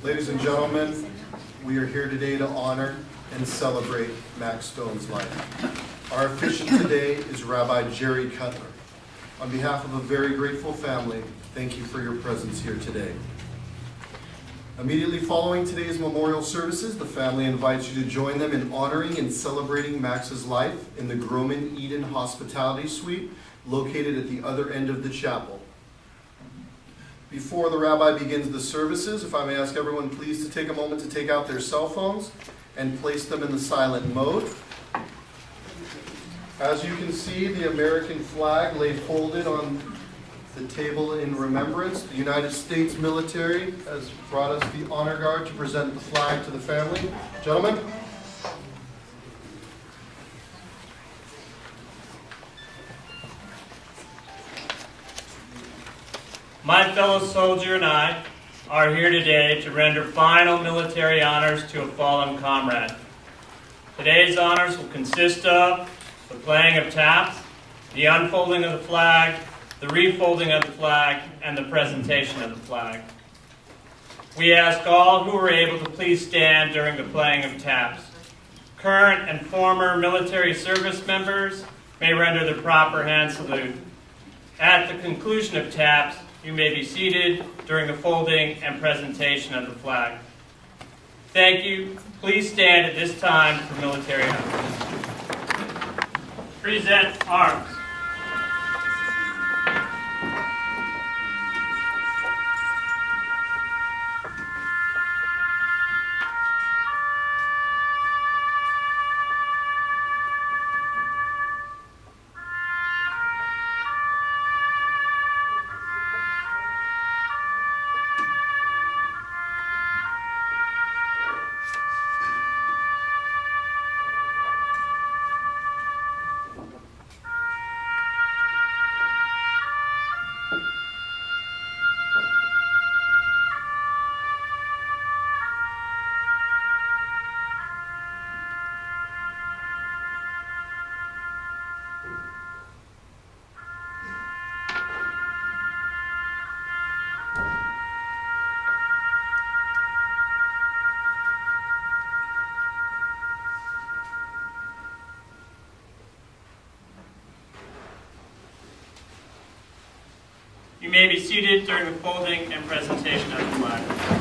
Ladies and gentlemen, we are here today to honor and celebrate Max Stone's life. Our officiant today is Rabbi Jerry Cutler. On behalf of a very grateful family, thank you for your presence here today. Immediately following today's memorial services, the family invites you to join them in honoring and celebrating Max's life in the Groman Eden Hospitality Suite located at the other end of the chapel. Before the rabbi begins the services, if I may ask everyone please to take a moment to take out their cell phones and place them in the silent mode. As you can see, the American flag lay folded on the table in remembrance. The United States military has brought us the honor guard to present the flag to the family. Gentlemen. My fellow soldier and I are here today to render final military honors to a fallen comrade. Today's honors will consist of the playing of taps, the unfolding of the flag, the refolding of the flag, and the presentation of the flag. We ask all who are able to please stand during the playing of taps. Current and former military service members may render the proper hand salute. At the conclusion of taps, you may be seated during the folding and presentation of the flag. Thank you. Please stand at this time for military honors. Present arms. You may be seated during the folding and presentation of the flag.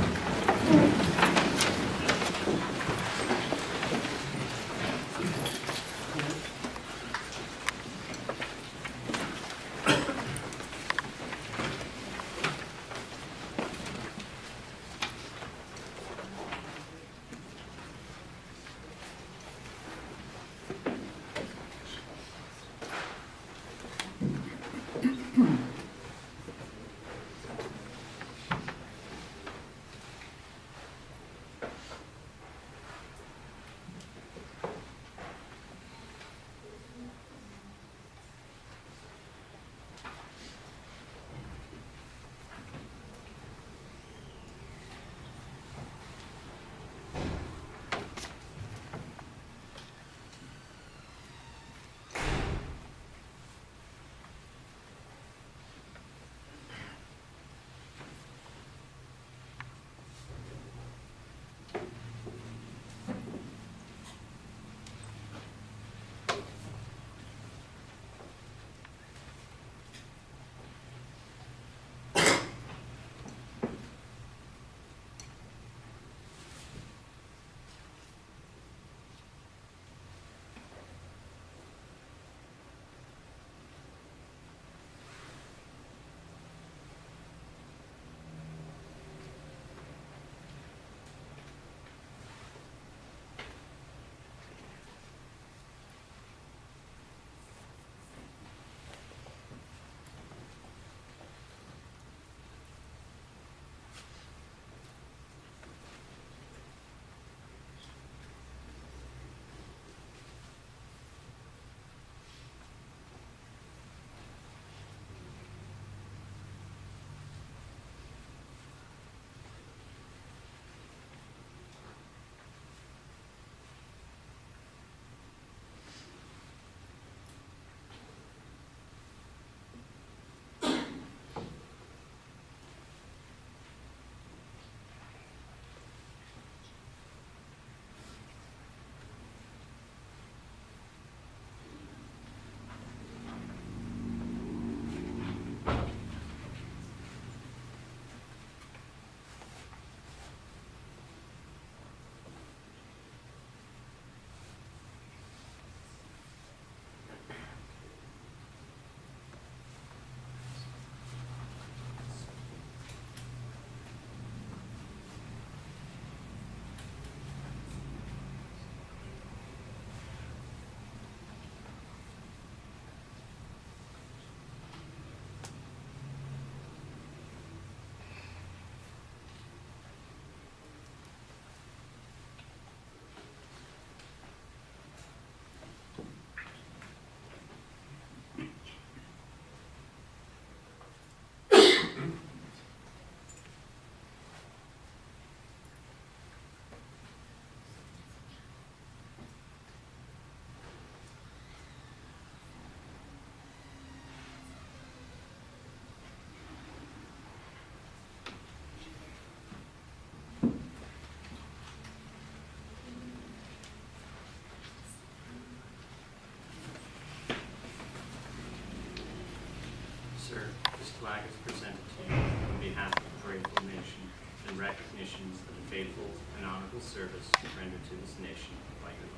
flag is presented to you on behalf of the grateful nation in recognition of the faithful and honorable service rendered to this nation by your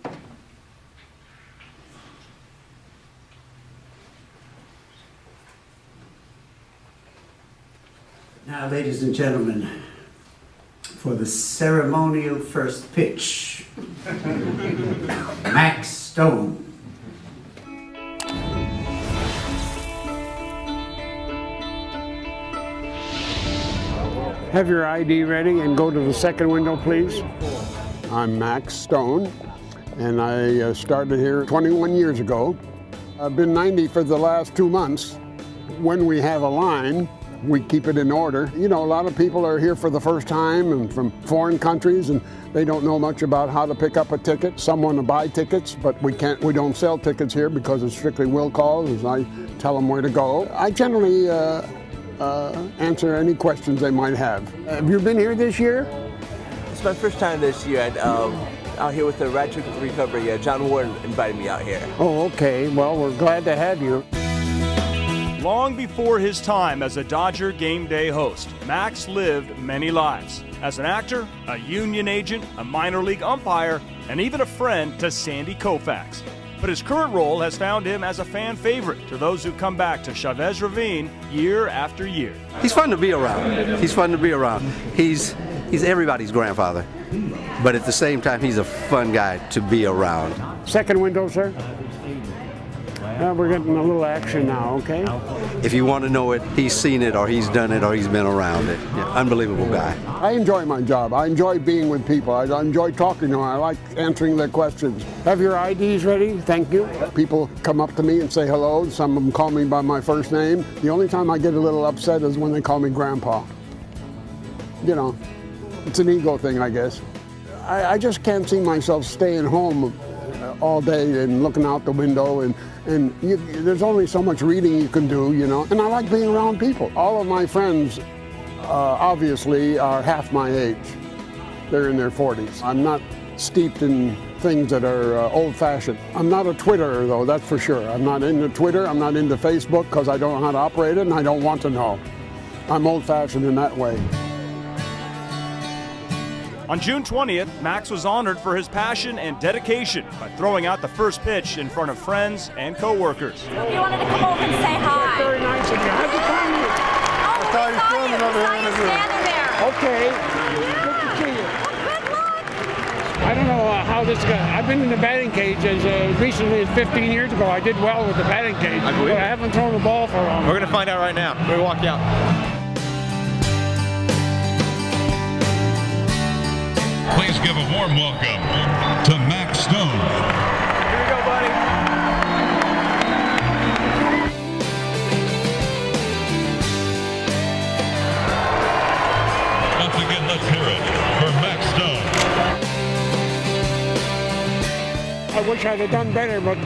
oath. Now, ladies and gentlemen, for the ceremonial first pitch, Max Stone. Have your ID ready and go to the second window, please. I'm Max Stone, and I started here 21 years ago. I've been 90 for the last 2 months. When we have a line, we keep it in order. You know, a lot of people are here for the first time and from foreign countries, and they don't know much about how to pick up a ticket. Some want to buy tickets, but we don't sell tickets here because it's strictly will calls, as I tell them where to go. I generally answer any questions they might have. Have you been here this year? It's my first time this year, and out here with the Right to Recovery. John Warren invited me out here. Oh, okay. Well, we're glad to have you. Long before his time as a Dodger game day host, Max lived many lives. As an actor, a union agent, a minor league umpire, and even a friend to Sandy Koufax. But his current role has found him as a fan favorite to those who come back to Chavez Ravine year after year. He's fun to be around. He's fun to be around. He's everybody's grandfather, but at the same time, he's a fun guy to be around. Second window, sir. We're getting a little action now, okay? If you want to know it, he's seen it, or he's done it, or he's been around it. Yeah, unbelievable guy. I enjoy my job. I enjoy being with people. I enjoy talking to them. I like answering their questions. Have your IDs ready? Thank you. People come up to me and say hello. Some of them call me by my first name. The only time I get a little upset is when they call me Grandpa. You know, it's an ego thing, I guess. I just can't see myself staying home all day and looking out the window, and there's only so much reading you can do, you know, and I like being around people. All of my friends obviously are half my age. They're in their 40s. I'm not steeped in things that are old-fashioned. I'm not a Twitterer, though, that's for sure. I'm not into Twitter, I'm not into Facebook, because I don't know how to operate it, and I don't want to know. I'm old-fashioned in that way. On June 20th, Max was honored for his passion and dedication by throwing out the first pitch in front of friends and co-workers. You wanted to come over and say hi. Very nice of you. How'd you find me? Oh, we saw you standing there. Okay. Good to see you. Well, good luck. I don't know how this got. I've been in the batting cage as recently as 15 years ago. I did well with the batting cage, but I haven't thrown the ball for long. We're going to find out right now. We walk out. Please give a warm welcome to Max Stone. Here we go, buddy. Once again, let's hear it for Max Stone. I wish I'd have done better, but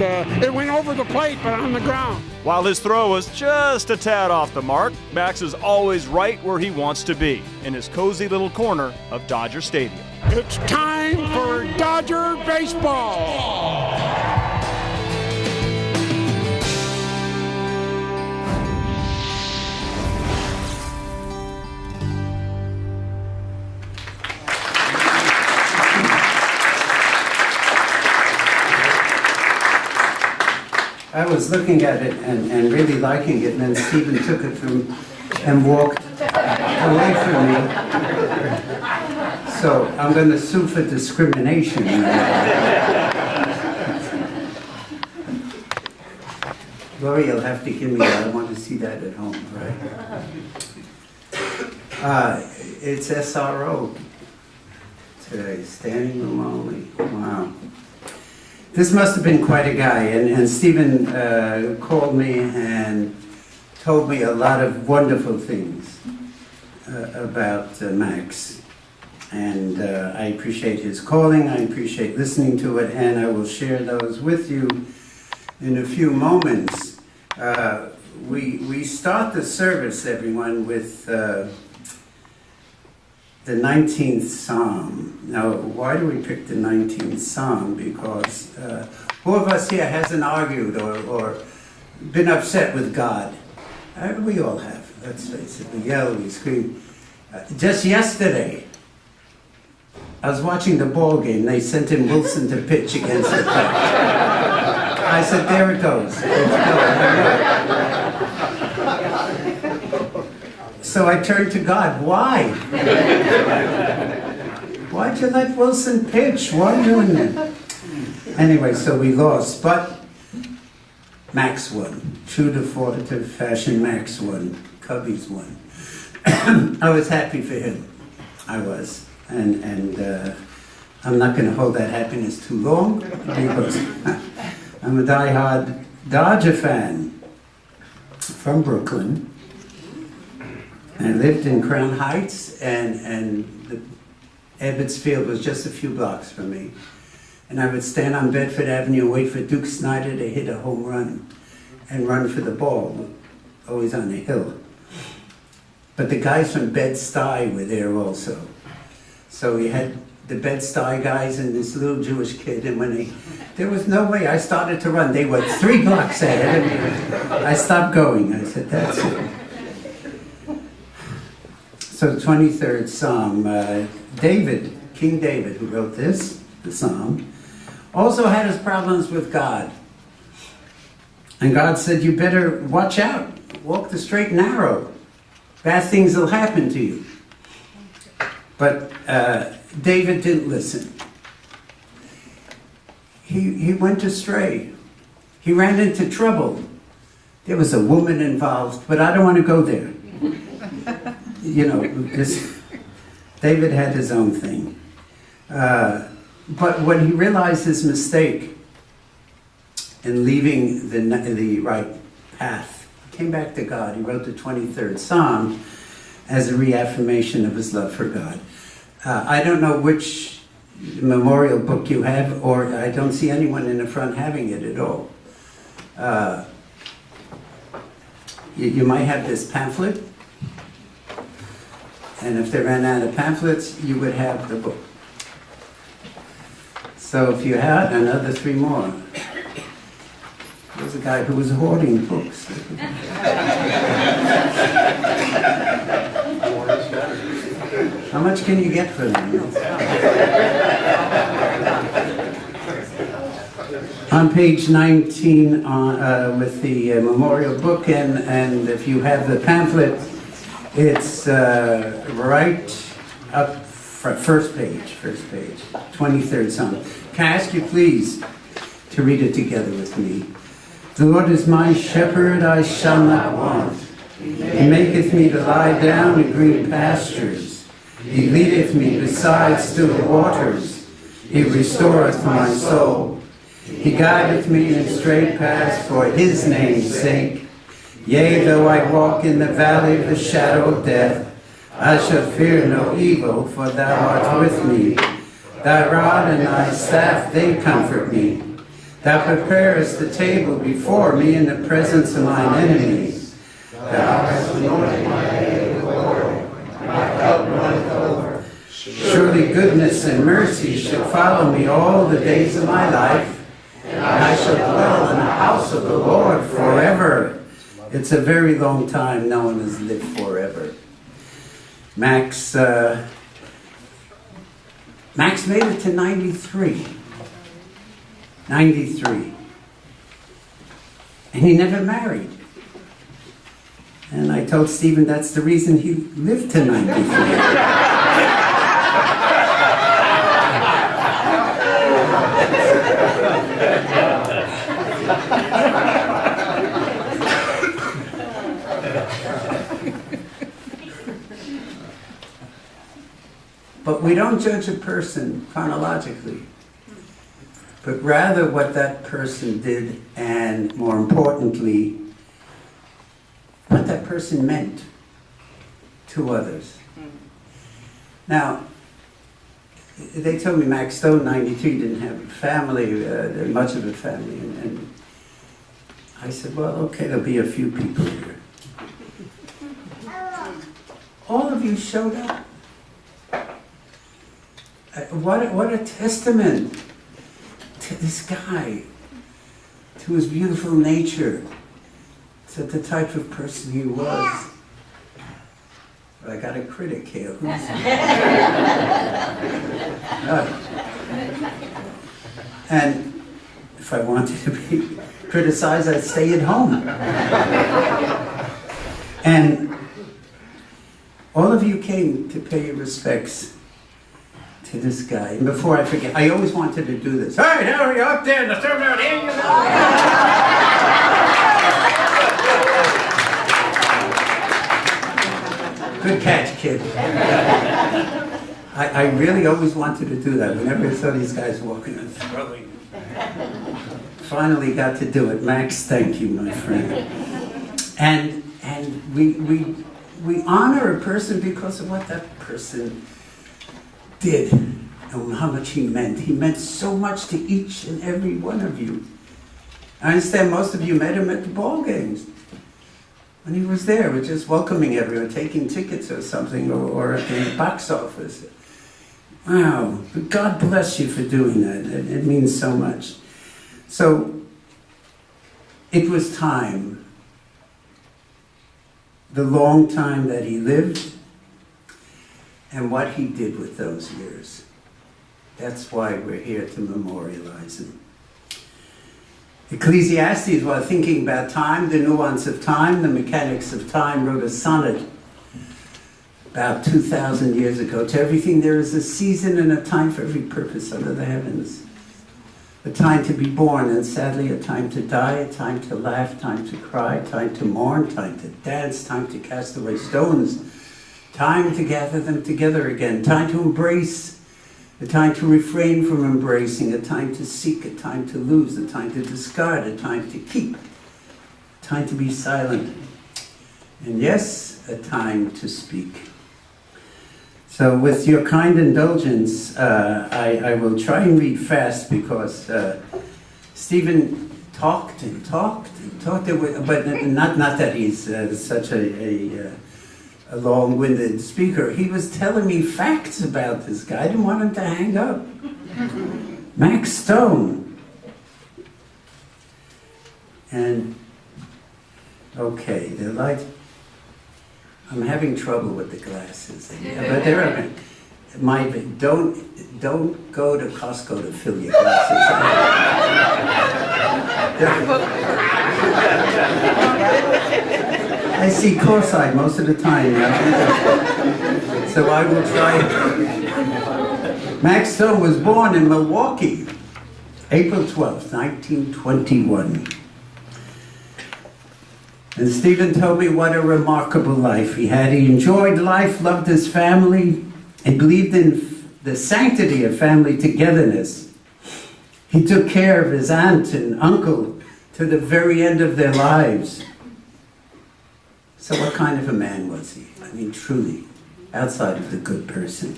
it went over the plate, but on the ground. While his throw was just a tad off the mark, Max is always right where he wants to be, in his cozy little corner of Dodger Stadium. It's time for Dodger baseball. I was looking at it and really liking it, and then Stephen took it from and walked away from me. So I'm going to sue for discrimination. Lori, you'll have to give me that. I want to see that at home, right? It's SRO today, Standing Room Only. Wow. This must have been quite a guy, and Stephen called me and told me a lot of wonderful things about Max. And I appreciate his calling, I appreciate listening to it, and I will share those with you in a few moments. We start the service, everyone, with the 19th Psalm. Now, why do we pick the 19th Psalm? Because who of us here hasn't argued or been upset with God. We all have, let's face it. We yell, we scream. Just yesterday, I was watching the ball game. They sent in Wilson to pitch against the Cubs. I said, there it goes. So I turned to God. Why? Why'd you let Wilson pitch? Why are you doing that? Anyway, so we lost, but Max won. True to fashion, Max won. Cubbies won. I was happy for him. I was. And I'm not going to hold that happiness too long because I'm a diehard Dodger fan from Brooklyn. I lived in Crown Heights, and the Ebbets Field was just a few blocks from me. And I would stand on Bedford Avenue and wait for Duke Snider to hit a home run and run for the ball, always on the hill. But the guys from Bed-Stuy were there also. So we had the Bed-Stuy guys and this little Jewish kid, and there was no way I started to run. They were 3 blocks ahead of me. I stopped going. I said, that's it. So the 23rd Psalm, David, King David, who wrote this, the Psalm, also had his problems with God. And God said, you better watch out. Walk the straight and narrow. Bad things will happen to you. But David didn't listen. He went astray. He ran into trouble. There was a woman involved, but I don't want to go there. You know, David had his own thing. But when he realized his mistake in leaving the right path, he came back to God. He wrote the 23rd Psalm as a reaffirmation of his love for God. I don't know which memorial book you have, or I don't see anyone in the front having it at all. You might have this pamphlet, and if they ran out of pamphlets, you would have the book. So if you had another 3 more, there was a guy who was hoarding books. How much can you get for them? On page 19 with the memorial book, and if you have the pamphlet, it's right up front, first page, 23rd Psalm. Can I ask you please to read it together with me? The Lord is my shepherd, I shall not want. He maketh me to lie down in green pastures. He leadeth me beside still waters. He restoreth my soul. He guideth me in straight paths for his name's sake. Yea, though I walk in the valley of the shadow of death, I shall fear no evil, for thou art with me. Thy rod and thy staff, they comfort me. Thou preparest the table before me in the presence of mine enemies. Thou hast anointed my head with oil. My cup runneth over. Surely goodness and mercy shall follow me all the days of my life, and I shall dwell in the house of the Lord forever. It's a very long time. No one has lived forever. Max made it to 93. 93. And he never married. And I told Stephen that's the reason he lived to 93. But we don't judge a person chronologically, but rather what that person did, and more importantly, what that person meant to others. Now, they told me Max Stone, 93, didn't have a family, much of a family, and I said, well, okay, there'll be a few people here. All of you showed up. What a testament to this guy, to his beautiful nature, to the type of person he was. But I got a critic here. Who's And if I wanted to be criticized, I'd stay at home. And all of you came to pay your respects to this guy. And before I forget, I always wanted to do this. All right, Harry, up there in the third round, here you go. Good catch, kid. I really always wanted to do that. Whenever I saw these guys walking and throwing. Finally got to do it. Max, thank you, my friend. And we honor a person because of what that person did and how much he meant. He meant so much to each and every one of you. I understand most of you met him at the ball games. When he was there, we're just welcoming everyone, taking tickets or something, or at the box office. Wow, God bless you for doing that. It means so much. So, it was time. The long time that he lived and what he did with those years. That's why we're here to memorialize him. Ecclesiastes, while thinking about time, the nuance of time, the mechanics of time, wrote a sonnet about 2,000 years ago. To everything there is a season and a time for every purpose under the heavens. A time to be born and sadly a time to die, a time to laugh, time to cry, time to mourn, time to dance, time to cast away stones, time to gather them together again, time to embrace, a time to refrain from embracing, a time to seek, a time to lose, a time to discard, a time to keep, a time to be silent, and yes, a time to speak. So with your kind indulgence, I will try and read fast because Stephen talked and talked and talked, but not that he's such a long-winded speaker. He was telling me facts about this guy. I didn't want him to hang up. Max Stone. And, okay, the light. I'm having trouble with the glasses. But they're okay. Don't go to Costco to fill your glasses. I see cross-eyed most of the time. So I will try. Max Stone was born in Milwaukee, April 12th, 1921. And Stephen told me what a remarkable life he had. He enjoyed life, loved his family, and believed in the sanctity of family togetherness. He took care of his aunt and uncle to the very end of their lives. So what kind of a man was he? I mean, truly, outside of the good person.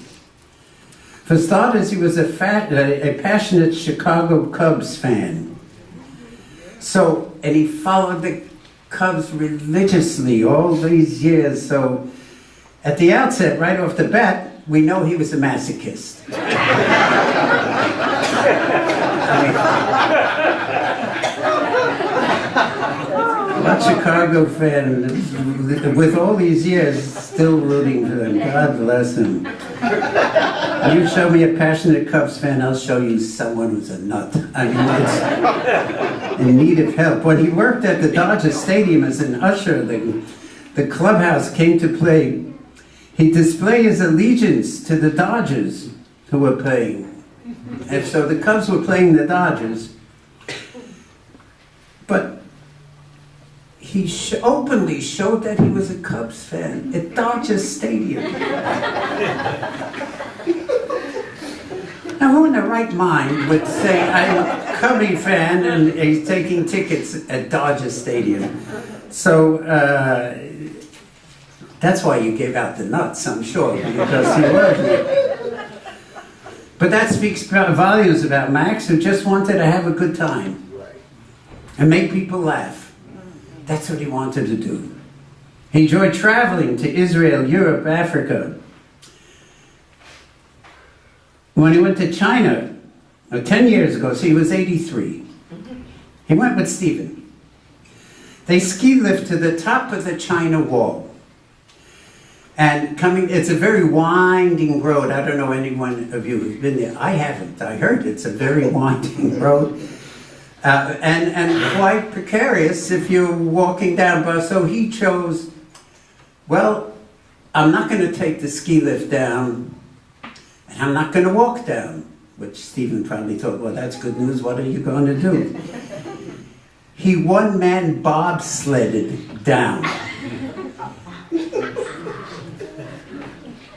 For starters, he was a passionate Chicago Cubs fan. So, and he followed the Cubs religiously all these years. So, at the outset, right off the bat, we know he was a masochist. Not Chicago fan, with all these years, still rooting for them. God bless him. You show me a passionate Cubs fan, I'll show you someone who's a nut. I mean, it's in need of help. When he worked at the Dodger Stadium as an usher, the clubhouse came to play. He displayed his allegiance to the Dodgers who were playing. And so the Cubs were playing the Dodgers. But he openly showed that he was a Cubs fan at Dodger Stadium. Now, who in their right mind would say, I'm a Cubby fan and he's taking tickets at Dodger Stadium? So, that's why you gave out the nuts, I'm sure, because he was. But that speaks volumes about Max, who just wanted to have a good time and make people laugh. That's what he wanted to do. He enjoyed traveling to Israel, Europe, Africa. When he went to China, 10 years ago, so he was 83, he went with Stephen. They ski lift to the top of the China Wall. And it's a very winding road. I don't know anyone of you who's been there. I haven't. I heard it's a very winding road. And quite precarious if you're walking down. But so he chose, well, I'm not going to take the ski lift down, and I'm not going to walk down. Which Stephen probably thought, well, that's good news. What are you going to do? He one-man bobsledded down.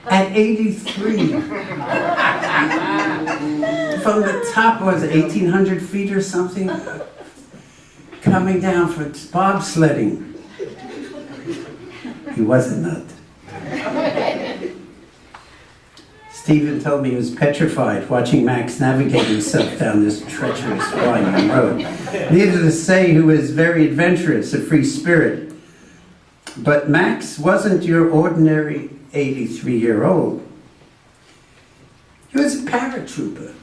At 83. From the top, was it 1,800 feet or something? Coming down for bobsledding. He was a nut. Stephen told me he was petrified watching Max navigate himself down this treacherous winding road. Needless to say, he was very adventurous, a free spirit. But Max wasn't your ordinary 83-year-old. He was a paratrooper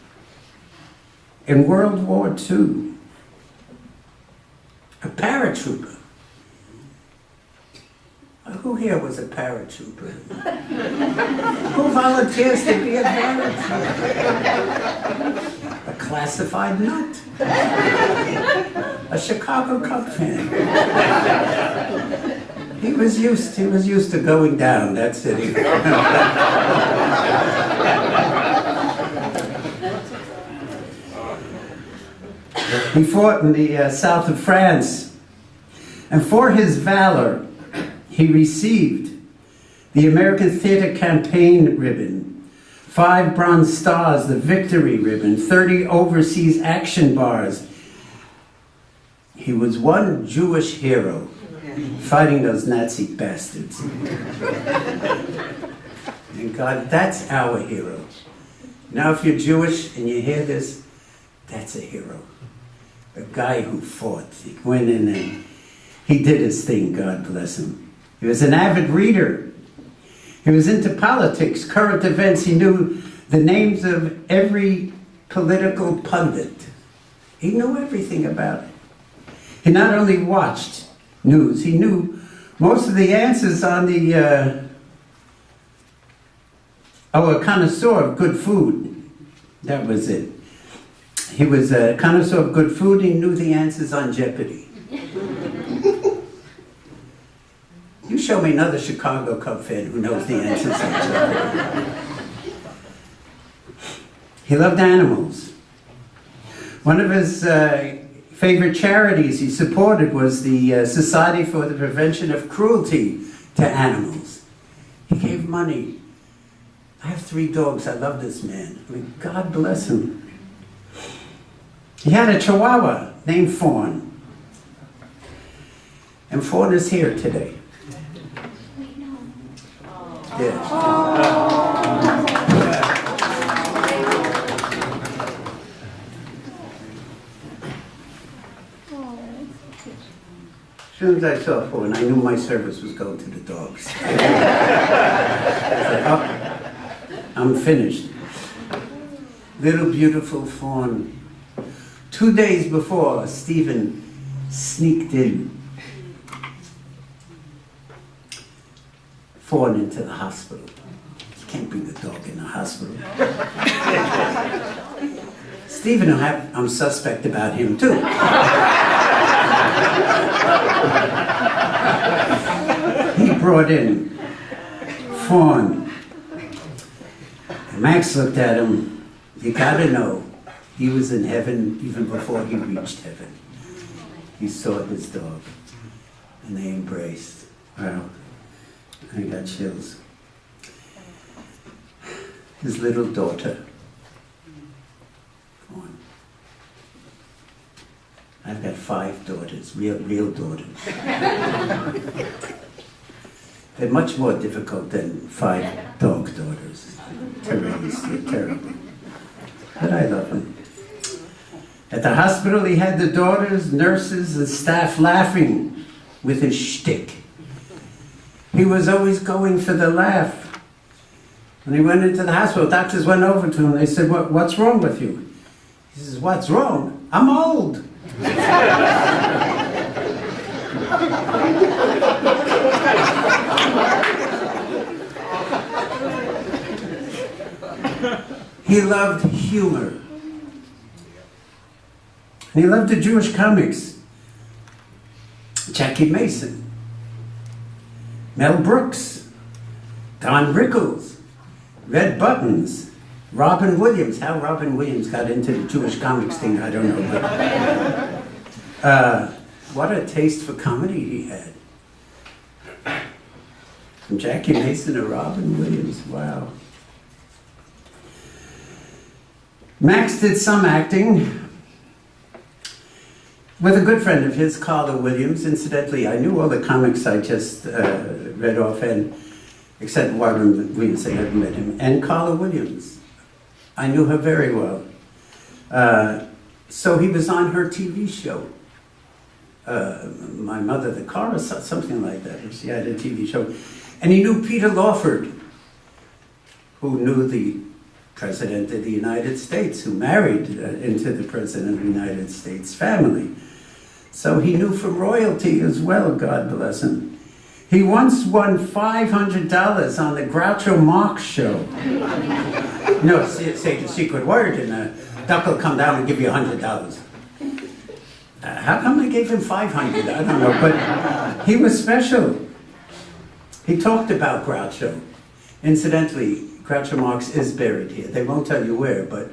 in World War II. A paratrooper. Who here was a paratrooper? Who volunteers to be a paratrooper? A classified nut. A Chicago Cub fan. He was used to going down, that's it. He fought in the south of France, and for his valor, he received the American Theater Campaign Ribbon, 5 Bronze Stars, the Victory Ribbon, 30 Overseas Action Bars. He was one Jewish hero fighting those Nazi bastards. And God, that's our hero. Now if you're Jewish and you hear this, that's a hero. A guy who fought. He went in and he did his thing, God bless him. He was an avid reader. He was into politics, current events. He knew the names of every political pundit. He knew everything about it. He not only watched news, he knew most of the answers on the, a connoisseur of good food. That was it. He was a connoisseur of good food. He knew the answers on Jeopardy. You show me another Chicago Cub fan who knows the answers on Jeopardy. He loved animals. One of his favorite charities he supported was the Society for the Prevention of Cruelty to Animals. He gave money. I have 3 dogs. I love this man. I mean, God bless him. He had a Chihuahua named Fawn. And Fawn is here today. Yes. As soon as I saw Fawn, I knew my service was going to the dogs. I said, oh, I'm finished. Little beautiful Fawn. 2 days before, Stephen sneaked in. Fawn into the hospital. You can't bring the dog in the hospital. Stephen, I'm suspect about him too. He brought in Fawn. And Max looked at him. You gotta know, he was in heaven even before he reached heaven. He saw his dog, and they embraced. Wow. I got chills. His little daughter. Fawn. I've got 5 daughters, real daughters. They're much more difficult than 5 dog daughters to raise. They're terrible. But I love them. At the hospital, he had the daughters, nurses, and staff laughing with his shtick. He was always going for the laugh. When he went into the hospital, doctors went over to him. They said, what's wrong with you? He says, what's wrong? I'm old. He loved humor. And he loved the Jewish comics. Jackie Mason, Mel Brooks, Don Rickles, Red Buttons, Robin Williams. How Robin Williams got into the Jewish comics thing, I don't know. But, what a taste for comedy he had. From Jackie Mason to Robin Williams, wow. Max did some acting with a good friend of his, Carla Williams. Incidentally, I knew all the comics I just read off, and except Robin Williams, I never met him. And Carla Williams, I knew her very well. So he was on her TV show, My Mother the Car, or something like that. She had a TV show. And he knew Peter Lawford, who knew the President of the United States, who married into the President of the United States family. So he knew from royalty as well, God bless him. He once won $500 on the Groucho Marx show. No, say the secret word and a duck will come down and give you $100. How come they gave him 500? I don't know, but he was special. He talked about Groucho. Incidentally, Groucho Marx is buried here. They won't tell you where, but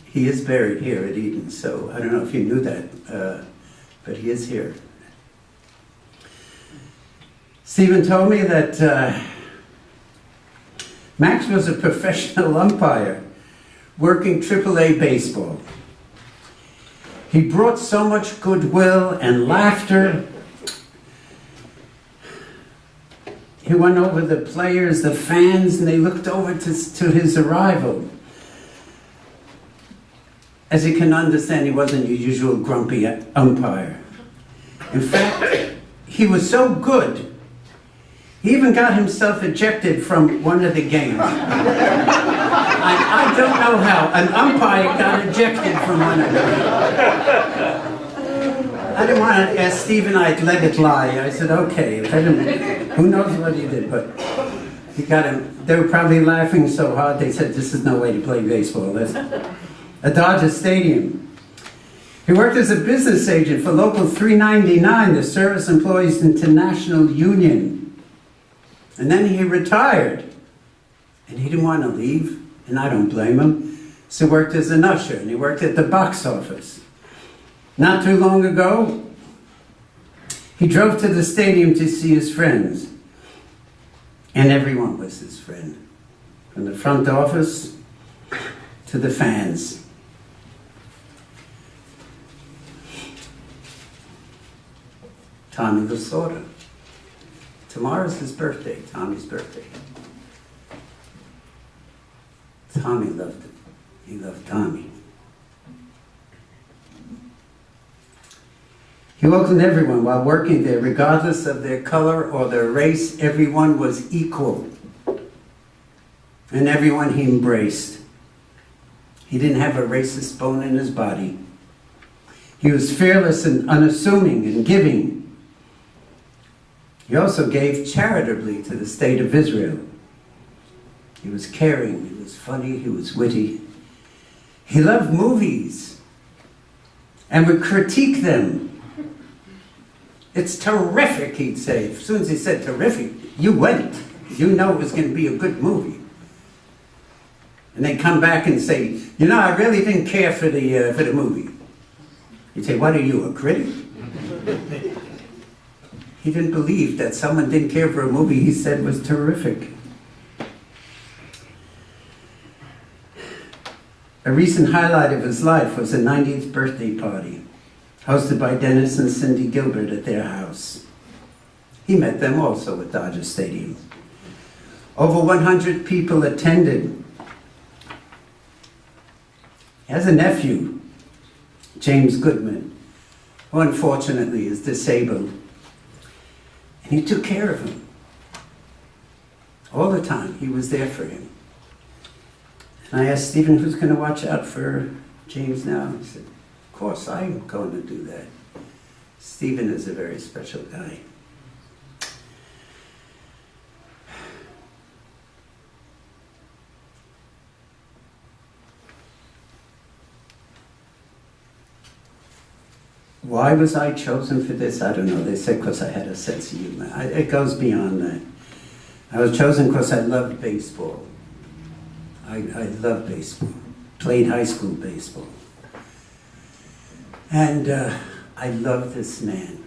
he is buried here at Eden. So I don't know if you knew that, but he is here. Stephen told me that Max was a professional umpire working AAA baseball. He brought so much goodwill and laughter. He went over the players, the fans, and they looked over to his arrival. As you can understand, he wasn't your usual grumpy umpire. In fact, he was so good, he even got himself ejected from one of the games. I don't know how. An umpire got ejected from one of them. I didn't want to ask Stephen, I'd let it lie. I said, okay, let him, who knows what he did, but he got him. They were probably laughing so hard, they said, this is no way to play baseball. That's a Dodger Stadium. He worked as a business agent for Local 399, the Service Employees International Union. And then he retired. And he didn't want to leave, and I don't blame him. So he worked as an usher, and he worked at the box office. Not too long ago, he drove to the stadium to see his friends. And everyone was his friend. From the front office to the fans. Tommy Lasorda. Tomorrow's his birthday, Tommy's birthday. Tommy loved it. He loved Tommy. He welcomed everyone while working there, regardless of their color or their race. Everyone was equal. And everyone he embraced. He didn't have a racist bone in his body. He was fearless and unassuming and giving. He also gave charitably to the state of Israel. He was caring, he was funny, he was witty. He loved movies and would critique them. It's terrific, he'd say. As soon as he said terrific, you went. You know it was going to be a good movie. And they'd come back and say, you know, I really didn't care for the movie. He'd say, what are you, a critic? He didn't believe that someone didn't care for a movie he said was terrific. A recent highlight of his life was a 90th birthday party, hosted by Dennis and Cindy Gilbert at their house. He met them also at Dodger Stadium. Over 100 people attended. He has a nephew, James Goodman, who unfortunately is disabled. And he took care of him. All the time, he was there for him. And I asked Stephen, who's going to watch out for James now? He said, of course, I'm going to do that. Stephen is a very special guy. Why was I chosen for this? I don't know. They said because I had a sense of humor. It goes beyond that. I was chosen because I loved baseball. I love baseball. Played high school baseball. And I love this man.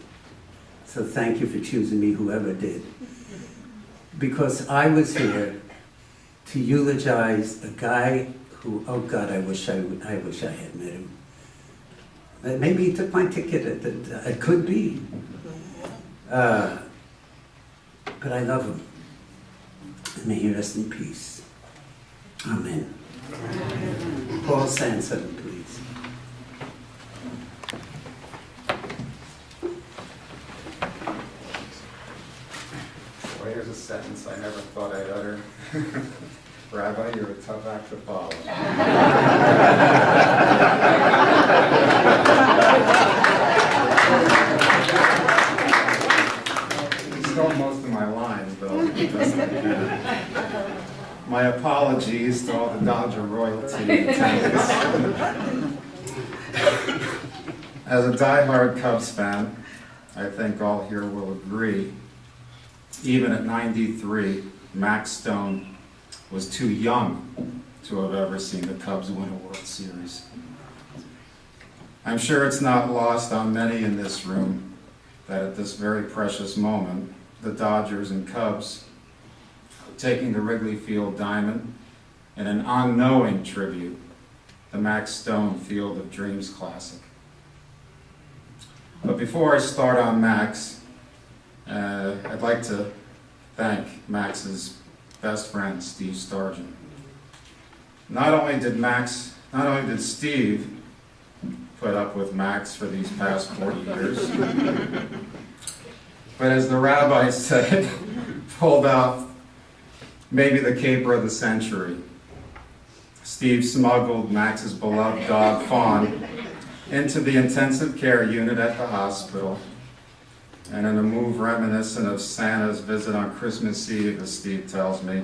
So thank you for choosing me, whoever did. Because I was here to eulogize a guy who, oh God, I wish I had met him. Maybe he took my ticket. It could be. But I love him. And may he rest in peace. Amen. Paul Sanson, please. Well, here's a sentence I never thought I'd utter. Rabbi, you're a tough act to follow. He stole most of my lines, though. My apologies to all the Dodger royalty in attendance. As a diehard Cubs fan, I think all here will agree, even at 93, Max Stone was too young to have ever seen the Cubs win a World Series. I'm sure it's not lost on many in this room that at this very precious moment, the Dodgers and Cubs are taking the Wrigley Field Diamond in an unknowing tribute, the Max Stone Field of Dreams Classic. But before I start on Max, I'd like to thank Max's best friend, Steve Stargent. Not only did Steve put up with Max for these past 40 years, but as the rabbi said, pulled off maybe the caper of the century. Steve smuggled Max's beloved dog, Fawn, into the intensive care unit at the hospital. And in a move reminiscent of Santa's visit on Christmas Eve, as Steve tells me,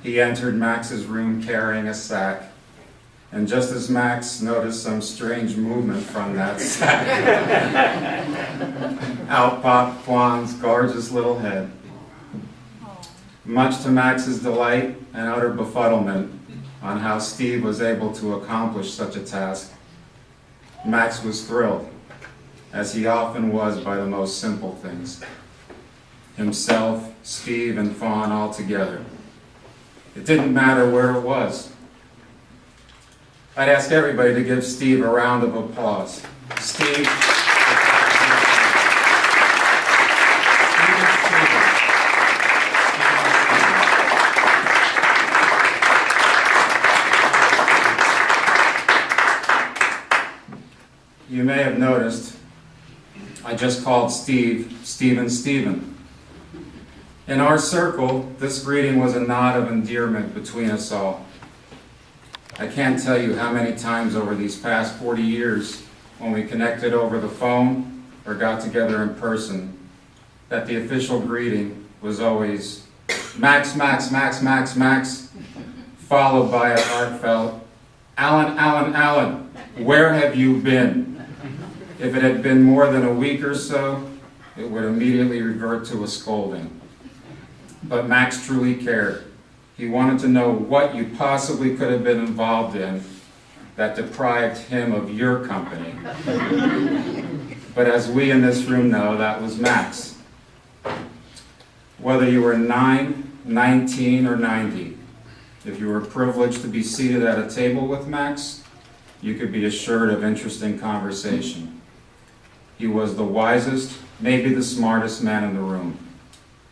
he entered Max's room carrying a sack. And just as Max noticed some strange movement from that sack, out popped Juan's gorgeous little head. Much to Max's delight and utter befuddlement on how Steve was able to accomplish such a task, Max was thrilled, as he often was by the most simple things. Himself, Steve, and Fawn all together. It didn't matter where it was. I'd ask everybody to give Steve a round of applause. Steve. You may have noticed I just called Steve, Steven. In our circle, this greeting was a nod of endearment between us all. I can't tell you how many times over these past 40 years, when we connected over the phone or got together in person, that the official greeting was always Max, followed by a heartfelt, Alan, where have you been? If it had been more than a week or so, it would immediately revert to a scolding. But Max truly cared. He wanted to know what you possibly could have been involved in that deprived him of your company. But as we in this room know, that was Max. Whether you were 9, 19, or 90, if you were privileged to be seated at a table with Max, you could be assured of interesting conversation. He was the wisest, maybe the smartest man in the room.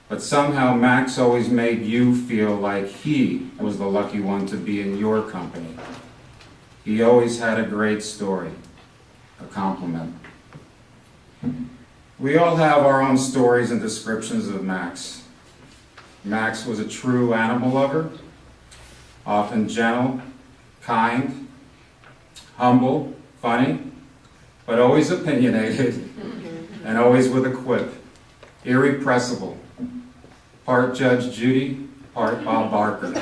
But somehow Max always made you feel like he was the lucky one to be in your company. He always had a great story, a compliment. We all have our own stories and descriptions of Max. Max was a true animal lover, often gentle, kind, humble, funny, but always opinionated, and always with a quip, irrepressible. Part Judge Judy, part Bob Barker. The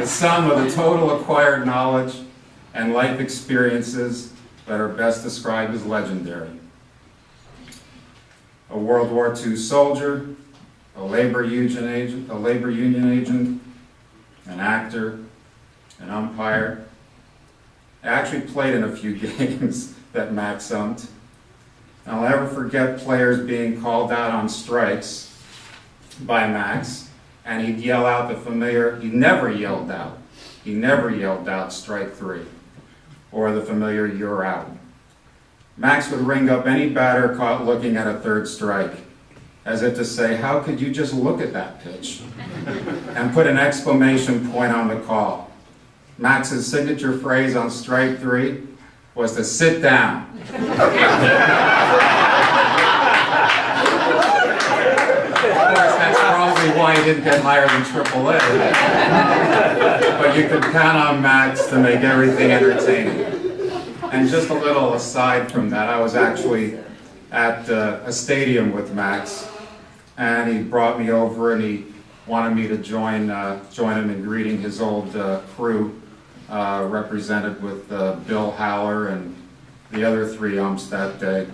sum of the total acquired knowledge and life experiences that are best described as legendary. A World War II soldier, a labor union agent, an actor, an umpire. I actually played in a few games that Max umped. I'll never forget players being called out on strikes by Max, and he'd yell out the familiar, he never yelled out strike 3, or the familiar you're out. Max would ring up any batter caught looking at a third strike, as if to say, how could you just look at that pitch? And put an exclamation point on the call. Max's signature phrase on strike 3 was to sit down. Of course, that's probably why he didn't get higher than AAA. But you could count on Max to make everything entertaining. And just a little aside from that, I was actually at a stadium with Max, and he brought me over and he wanted me to join him in greeting his old crew, represented with Bill Haller and the other 3 umps that day.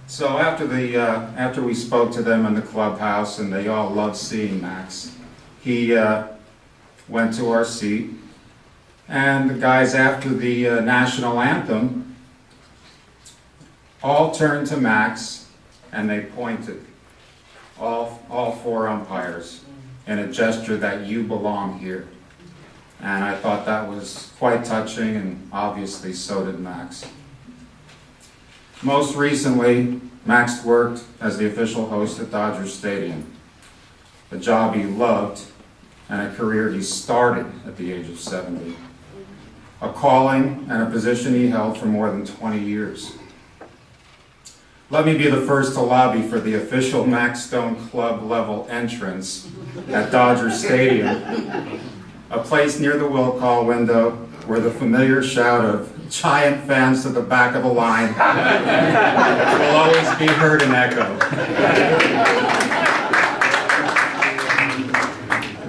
So after we spoke to them in the clubhouse, and they all loved seeing Max, he went to our seat, and the guys after the national anthem all turned to Max and they pointed, all 4 umpires, in a gesture that you belong here. And I thought that was quite touching, and obviously so did Max. Most recently, Max worked as the official host at Dodger Stadium, a job he loved and a career he started at the age of 70, a calling and a position he held for more than 20 years. Let me be the first to lobby for the official Max Stone Club level entrance at Dodger Stadium, a place near the will call window where the familiar shout of giant fans to the back of the line will always be heard and echo.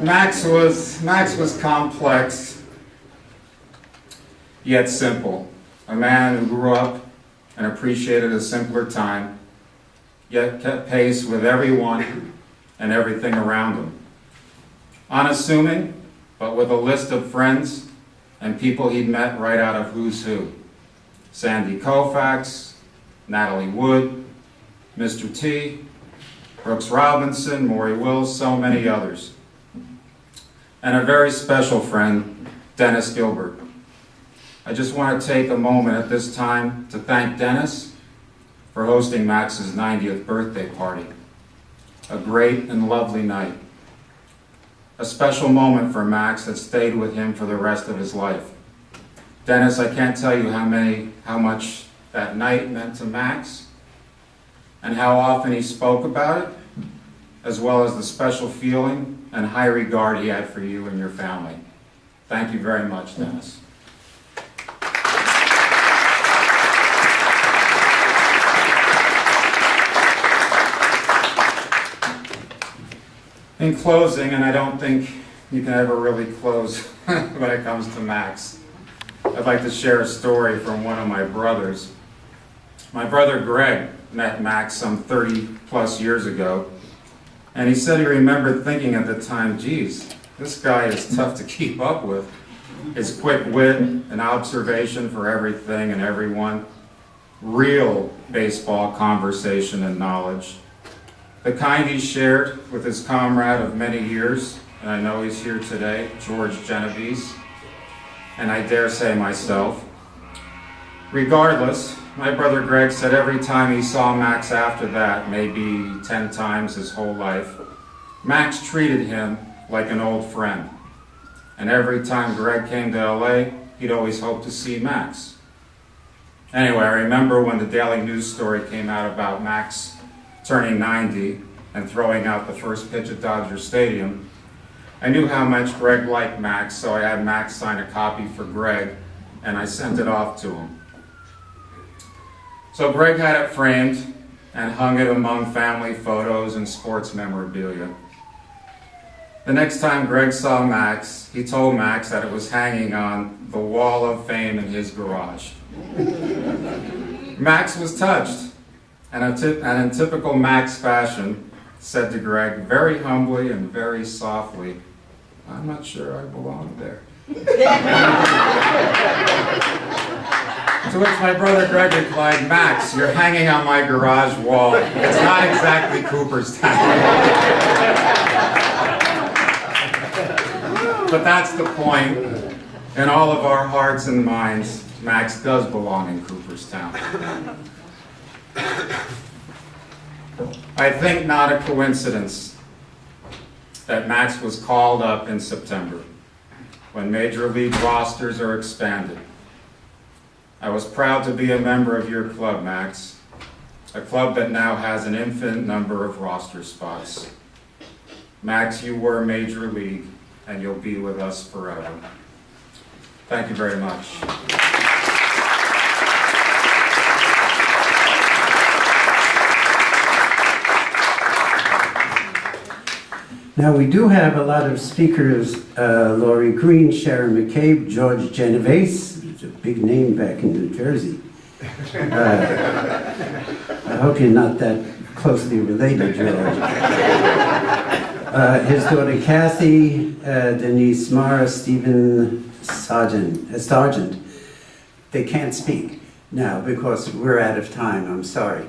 Max was complex, yet simple. A man who grew up and appreciated a simpler time, yet kept pace with everyone and everything around him. Unassuming, but with a list of friends and people he'd met right out of Who's Who. Sandy Koufax, Natalie Wood, Mr. T, Brooks Robinson, Maury Wills, so many others. And a very special friend, Dennis Gilbert. I just want to take a moment at this time to thank Dennis for hosting Max's 90th birthday party. A great and lovely night. A special moment for Max that stayed with him for the rest of his life. Dennis, I can't tell you how much that night meant to Max, and how often he spoke about it, as well as the special feeling and high regard he had for you and your family. Thank you very much, Dennis. In closing, and I don't think you can ever really close when it comes to Max, I'd like to share a story from one of my brothers. My brother Greg met Max some 30 plus years ago, and he said he remembered thinking at the time, geez, this guy is tough to keep up with. His quick wit and observation for everything and everyone, real baseball conversation and knowledge. The kind he shared with his comrade of many years, and I know he's here today, George Genovese, and I dare say myself. Regardless, my brother Greg said every time he saw Max after that, maybe 10 times his whole life, Max treated him like an old friend. And every time Greg came to LA, he'd always hope to see Max. Anyway, I remember when the Daily News story came out about Max turning 90 and throwing out the first pitch at Dodger Stadium. I knew how much Greg liked Max, so I had Max sign a copy for Greg, and I sent it off to him. So Greg had it framed and hung it among family photos and sports memorabilia. The next time Greg saw Max, he told Max that it was hanging on the wall of fame in his garage. Max was touched, and in typical Max fashion, said to Greg very humbly and very softly, "I'm not sure I belong there." To which my brother Greg replied, "Max, you're hanging on my garage wall. It's not exactly Cooperstown." But that's the point. In all of our hearts and minds, Max does belong in Cooperstown. I think not a coincidence that Max was called up in September, when Major League rosters are expanded. I was proud to be a member of your club, Max, a club that now has an infinite number of roster spots. Max, you were Major League, and you'll be with us forever. Thank you very much. Now, we do have a lot of speakers, Laurie Green, Sharon McCabe, George Genovese, who's a big name back in New Jersey. I hope you're not that closely related, George. His daughter Kathy, Denise Mara, Stephen Sargent. They can't speak now because we're out of time, I'm sorry.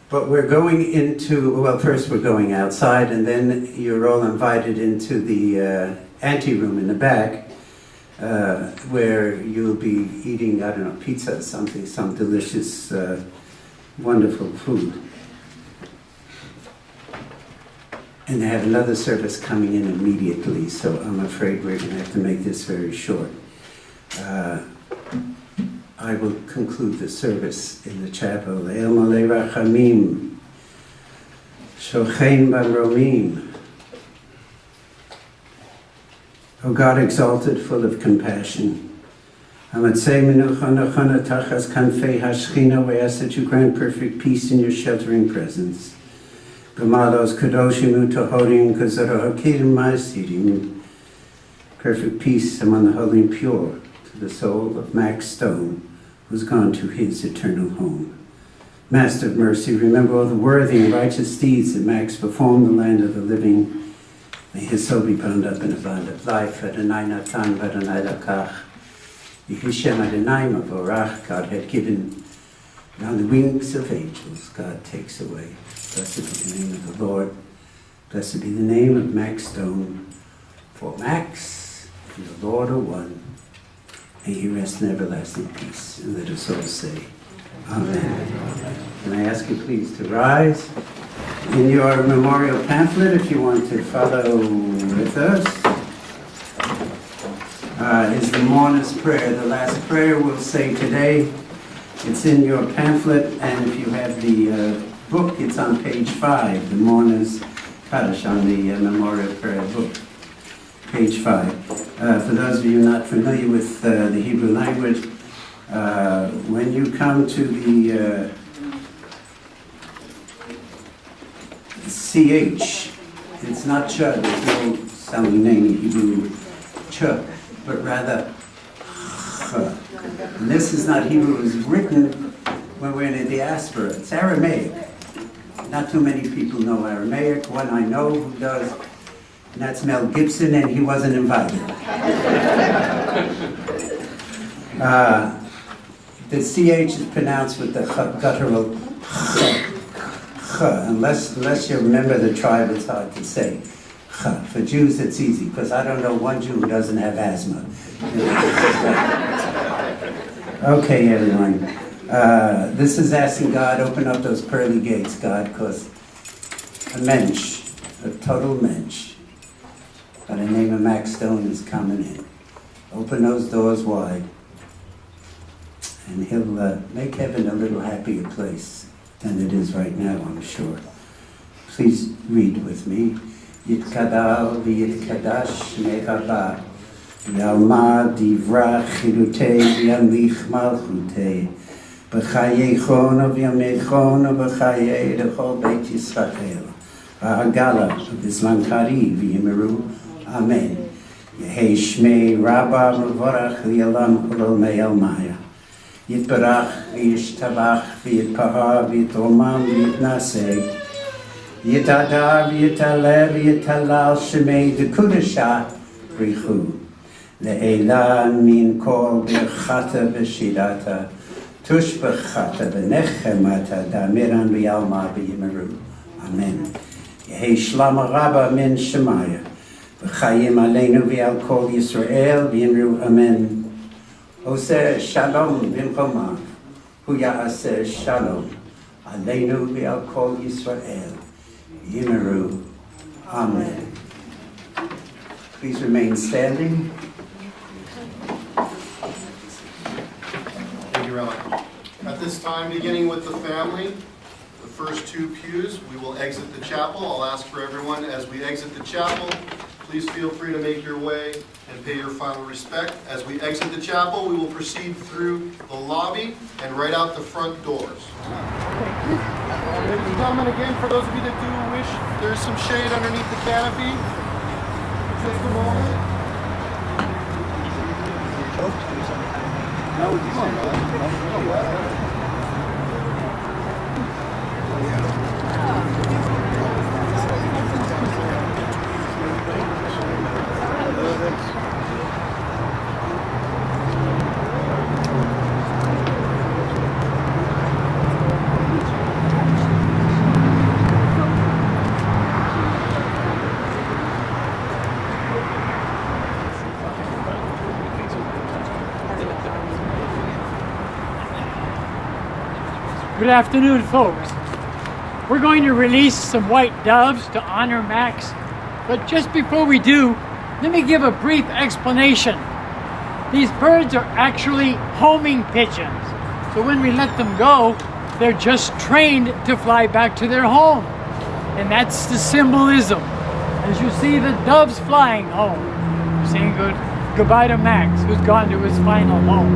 But we're going into, well, first we're going outside, and then you're all invited into the anteroom in the back, where you'll be eating, I don't know, pizza or something, some delicious, wonderful food. And they have another service coming in immediately, so I'm afraid we're going to have to make this very short. I will conclude the service in the chapel. El Malei Rachamim, Shochein B'Romim. O God exalted, full of compassion, Hamatzei Menucha Nachana Tachas Kanfei Hashchina, we ask that you grant perfect peace in your sheltering presence. B'malos Kadoshim U'Tohorim Kazara Hakirim Ma'asirim. Perfect peace among the holy and pure, to the soul of Max Stone, who's gone to his eternal home. Master of mercy, remember all the worthy and righteous deeds that Max performed in the land of the living. May his soul be bound up in a bond of life. Adonai Natan v'Adonai Lakach. Yehishem Adonai Mavorach. God had given, and on the wings of angels, God takes away. Blessed be the name of the Lord. Blessed be the name of Max Stone. For Max and the Lord are one. May he rest in everlasting peace. And let us all say, Amen. Can I ask you please to rise? In your memorial pamphlet, if you want to follow with us, is the mourner's prayer. The last prayer we'll say today. It's in your pamphlet, and if you have the book, it's on page 5, the mourner's Kaddish on the memorial prayer book. Page 5. For those of you not familiar with the Hebrew language, when you come to the CH, it's not ch, there's no sounding name in Hebrew ch, but rather ch. And this is not Hebrew, it was written when we're in a diaspora. It's Aramaic. Not too many people know Aramaic. One I know who does, and that's Mel Gibson, and he wasn't invited. The CH is pronounced with the guttural ch. Unless you remember the tribe, it's hard to say. Ch. For Jews, it's easy, because I don't know one Jew who doesn't have asthma. Okay, everyone. This is asking God, open up those pearly gates, God, because a mensch, a total mensch, by the name of Max Stone is coming in. Open those doors wide, and he'll make heaven a little happier place than it is right now, I'm sure. Please read with me. Yitkadal v'yitkadash me'aba Yalma divra chilutei v'yamlich malchutei B'chayei chono v'yamei chono b'chayei l'chol beit Yisrael V'hagala v'zman kari v'yimeru Amen. Yehei shmei rabba m'vorach v'yalam olol me'el maya יתברך וישתבח ויתפאר ויתרומם ויתנשא, יתהדר ויתעלה ויתהלל שמי דקודשה בריחו, לעילה מן כל ברכתה ושירתה, תושבחתה ונחמתה דאמירן ויעלמה בימרו. אמן. יהי שלמה רבה מן שמיה, וחיים עלינו ועל כל ישראל, ואמרו אמן. עושה שלום במקומה, הוא יעשה שלום עלינו ועל כל ישראל, ואמרו amen. Please remain standing. Thank you, Rabbi. At this time, beginning with the family, the first two pews, we will exit the chapel. I'll ask for everyone as we exit the chapel, please feel free to make your way and pay your final respect. As we exit the chapel, we will proceed through the lobby and right out the front doors. Ladies and gentlemen, again, for those of you that do wish, there's some shade underneath the canopy. Just a moment. Good afternoon, folks. We're going to release some white doves to honor Max, but just before we do, let me give a brief explanation. These birds are actually homing pigeons, so when we let them go, they're just trained to fly back to their home, and that's the symbolism. As you see the doves flying home, saying goodbye to Max, who's gone to his final home.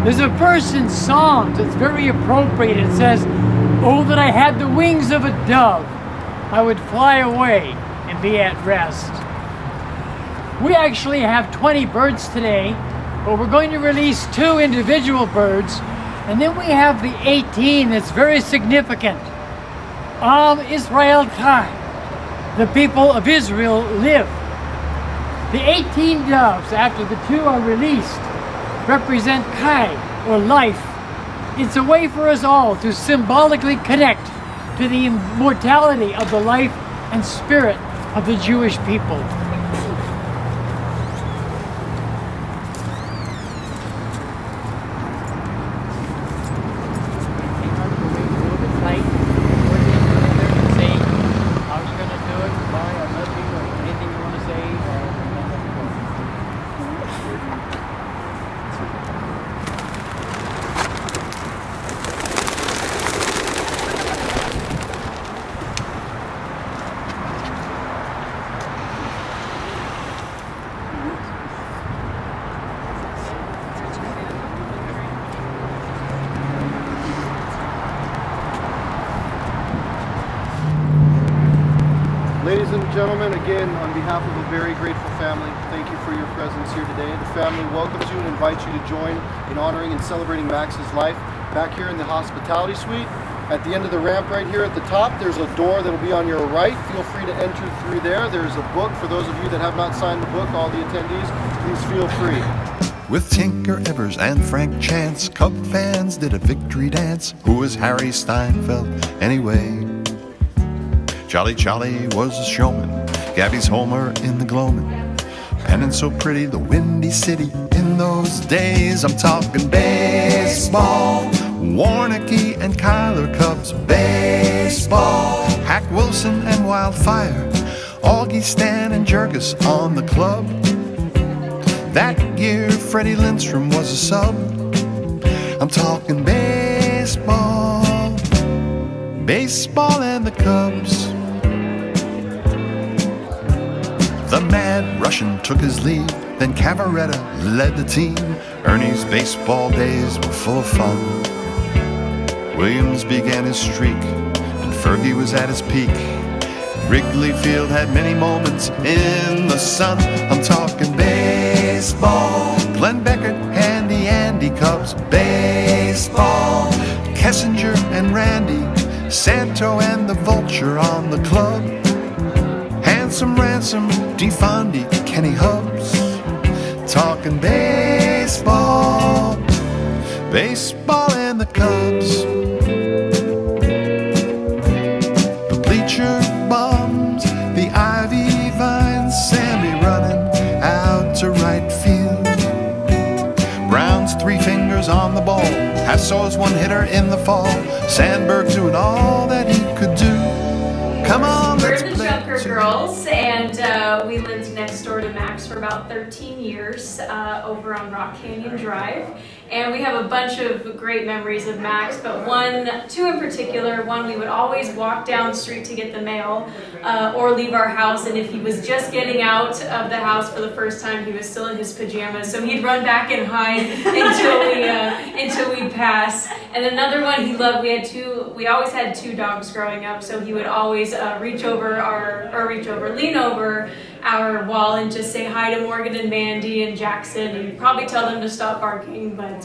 There's a verse in Psalms that's very appropriate. It says, "Oh, that I had the wings of a dove, I would fly away and be at rest." We actually have 20 birds today, but we're going to release 2 individual birds, and then we have the 18 that's very significant. Am Israel Chai, the people of Israel live. The 18 doves, after the 2 are released, represent Kai, or life. It's a way for us all to symbolically connect to the immortality of the life and spirit of the Jewish people. Ladies and gentlemen, again, on behalf of a very grateful family, thank you for your presence here today. The family welcomes you and invites you to join in honoring and celebrating Max's life back here in the hospitality suite. At the end of the ramp right here at the top, there's a door that'll be on your right. Feel free to enter through there. There's a book for those of you that have not signed the book, all the attendees, please feel free. With Tinker Evers and Frank Chance, Cub fans did a victory dance. Who was Harry Steinfeld anyway? Jolly Jolly was a showman, Gabby's Homer in the Gloamin', and so pretty the Windy City in those days. I'm talking baseball, Warneke and Kyler Cubs, baseball, Hack Wilson and Wildfire, Augie Stan and Jurgis on the club. That year Freddie Lindstrom was a sub. I'm talking baseball, baseball and the Cubs. The Mad Russian took his leave, then Cavaretta led the team. Ernie's baseball days were full of fun. Williams began his streak, and Fergie was at his peak. Wrigley Field had many moments in the sun. I'm talking baseball. Glenn Beckert, Handy Andy Cincinnati Cubs. Baseball, Kessinger and Randy, Santo and the Vulture on the club. Handsome Ransom, DeFondy, Kenny Hubbs, talking baseball, baseball and the Cubs. The bleacher bums, the ivy vines, Sammy running out to right field. Brown's 3 fingers on the ball, Hasso's 1-hitter in the fall. Sandberg doing all that he could do. Come on, let's We're the play. Junker Girls, and we lived next door to Max for about 13 years over on Rock Canyon Drive. And we have a bunch of great memories of Max, but two in particular. One, we would always walk down the street to get the mail or leave our house, and if he was just getting out of the house for the first time, he was still in his pajamas, so he'd run back and hide until we'd pass. And another one he loved, we always had 2 dogs growing up, so he would always lean over our wall and just say hi to Morgan and Mandy and Jackson, and probably tell them to stop barking. But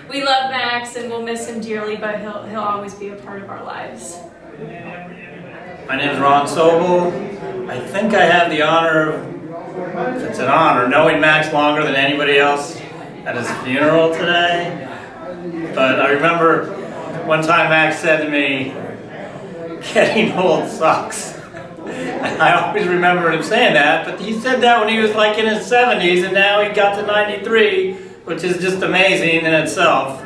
we love Max and we'll miss him dearly, but he'll always be a part of our lives. My name is Ron Sobel. I think I have the honor of, if it's an honor, knowing Max longer than anybody else at his funeral today. But I remember one time Max said to me, "Getting old sucks." I always remember him saying that, but he said that when he was like in his 70s, and now he got to 93, which is just amazing in itself.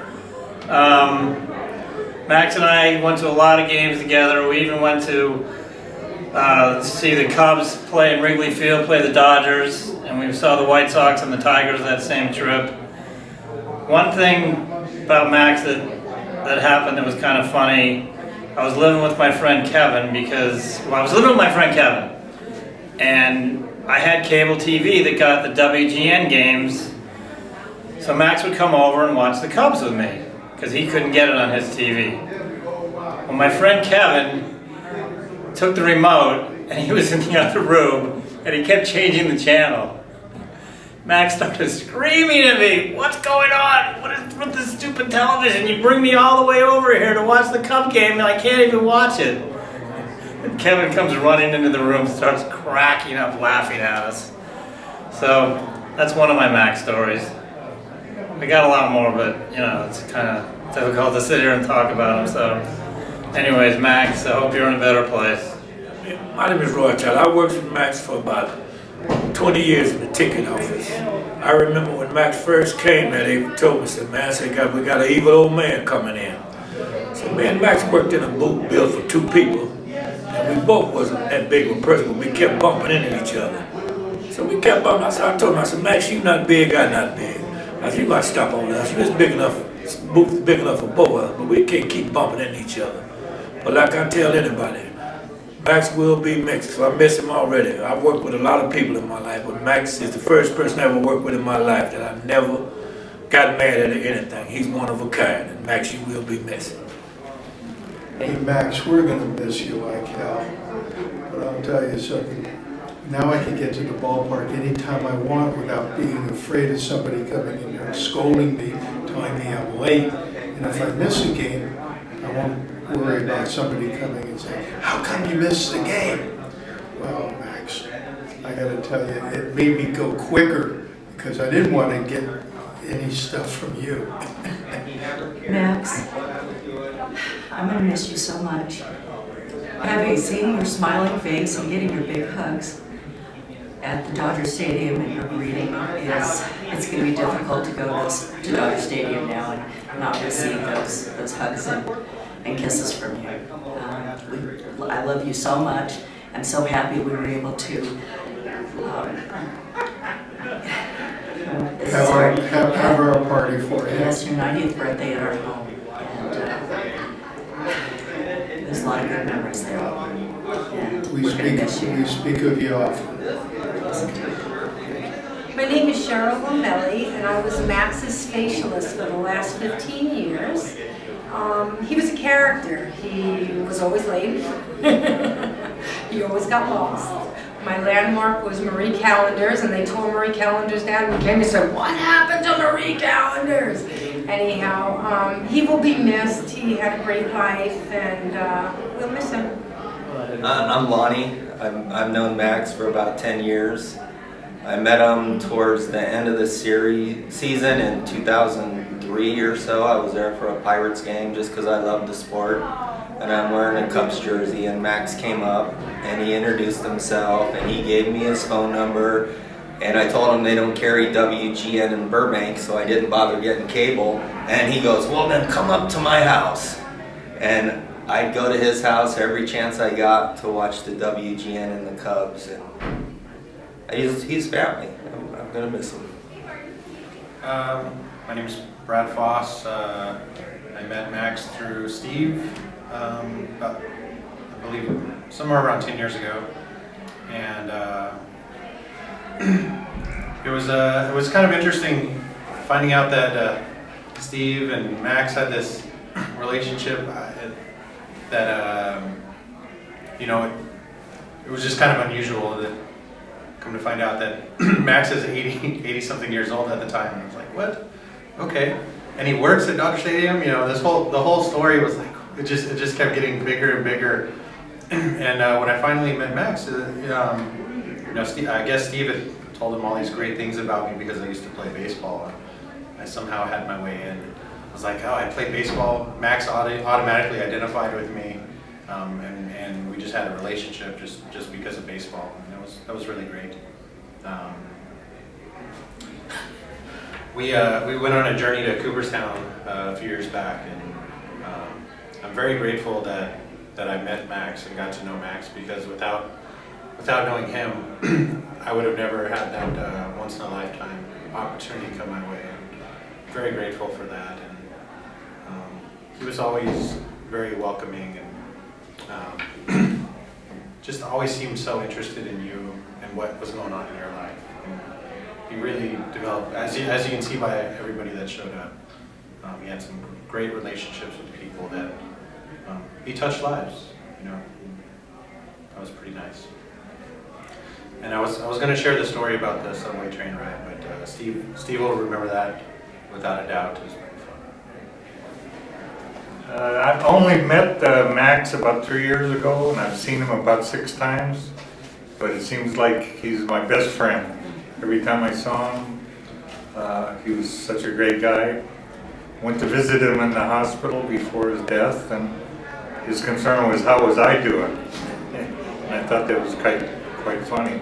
Max and I went to a lot of games together. We even went to see the Cubs play in Wrigley Field, play the Dodgers, and we saw the White Sox and the Tigers that same trip. One thing about Max that happened that was kind of funny, I was living with my friend Kevin and I had cable TV that got the WGN games, so Max would come over and watch the Cubs with me because he couldn't get it on his TV. Well, my friend Kevin took the remote and he was in the other room and he kept changing the channel. Max started screaming at me, "What's going on? What is with this stupid television? You bring me all the way over here to watch the Cub game and I can't even watch it." And Kevin comes running into the room, starts cracking up laughing at us. So that's one of my Max stories. I got a lot more, but it's kind of difficult to sit here and talk about them. So anyways, Max, I hope you're in a better place. My name is Roy Child. I worked with Max for about 20 years in the ticket office. I remember when Max first came there, they told me, said, "Man, we got an evil old man coming in." So me and Max worked in a booth built for 2 people, and we both wasn't that big of a person, but we kept bumping into each other. So we kept bumping. I told him, I said, "Max, you not big, I'm not big." I said, "You got to stop all that. It's big enough, this booth is big enough for both of us, but we can't keep bumping into each other." But like I tell anybody, Max will be mixed, so I miss him already. I've worked with a lot of people in my life, but Max is the first person I ever worked with in my life that I never got mad at anything. He's one of a kind, and Max, you will be missed. Hey Max, we're going to miss you like hell, but I'll tell you something. Now I can get to the ballpark anytime I want without being afraid of somebody coming in here and scolding me, telling me I'm late, and if I miss a game, I won't worry about somebody coming and saying, "How come you missed the game?" Well, Max, I gotta tell you, it made me go quicker because I didn't want to get any stuff from you. Max, I'm gonna miss you so much. Having seen your smiling face and getting your big hugs at the Dodger Stadium and your greeting it's gonna be difficult to go to Dodger Stadium now and not receive those hugs and kisses from you. I love you so much. I'm so happy we were able to have our party for you. Yes, your 90th birthday at our home. And there's a lot of good memories there. And We we're gonna miss you. speak of you often. My name is Cheryl Lomelli, and I was Max's facialist for the last 15 years. He was a character. He was always late. He always got lost. My landmark was Marie Callender's, and they tore Marie Callender's down. And he came and said, "What happened to Marie Callender's?" anyhow, he will be missed. He had a great life, and we'll miss him. I'm Lonnie. I've known Max for about 10 years. I met him towards the end of the season in 2003 or so. I was there for a Pirates game just because I love the sport. And I'm wearing a Cubs jersey, and Max came up and he introduced himself and he gave me his phone number. And I told him they don't carry WGN in Burbank, so I didn't bother getting cable. And he goes, well then come up to my house. And I'd go to his house every chance I got to watch the WGN and the Cubs. And he's family. I'm gonna miss him. My name is Brad Foss. I met Max through Steve, about, I believe, somewhere around 10 years ago. And it was kind of interesting finding out that Steve and Max had this relationship that it was just kind of unusual. That come to find out that Max is 80 something years old at the time, and I was like, what? Okay. And he works at Dodger Stadium. The whole story was like it just kept getting bigger and bigger. And when I finally met Max, Steve, I guess Steve had told him all these great things about me because I used to play baseball. I somehow had my way in. I was like, oh, I played baseball. Max automatically identified with me, and we just had a relationship just because of baseball. And that was really great. We went on a journey to Cooperstown a few years back, and I'm very grateful that I met Max and got to know Max, because without knowing him, I would have never had that once in a lifetime opportunity come my way. I'm very grateful for that, and he was always very welcoming, and just always seemed so interested in you and what was going on in your life. And he really developed, as you can see by everybody that showed up, he had some great relationships with people that he touched lives. That was pretty nice. And I was going to share the story about the subway train ride, but Steve will remember that without a doubt. It was pretty fun. I've only met Max about 3 years ago, and I've seen him about 6 times, but it seems like he's my best friend. Every time I saw him, he was such a great guy. Went to visit him in the hospital before his death, and his concern was, how was I doing? And I thought that was quite funny.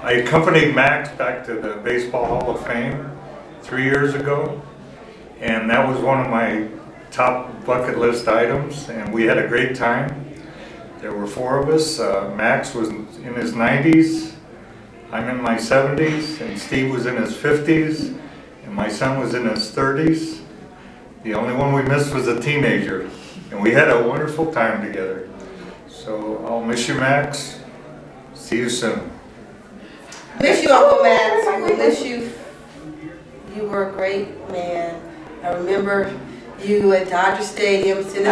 I accompanied Max back to the Baseball Hall of Fame 3 years ago, and that was one of my top bucket list items, and we had a great time. There were 4 of us. Max was in his 90s, I'm in my 70s, and Steve was in his 50s, and my son was in his 30s. The only one we missed was a teenager, and we had a wonderful time together. So I'll miss you, Max. See you soon. Miss you, Uncle Max. We miss you. You were a great man. I remember you at Dodger Stadium, sending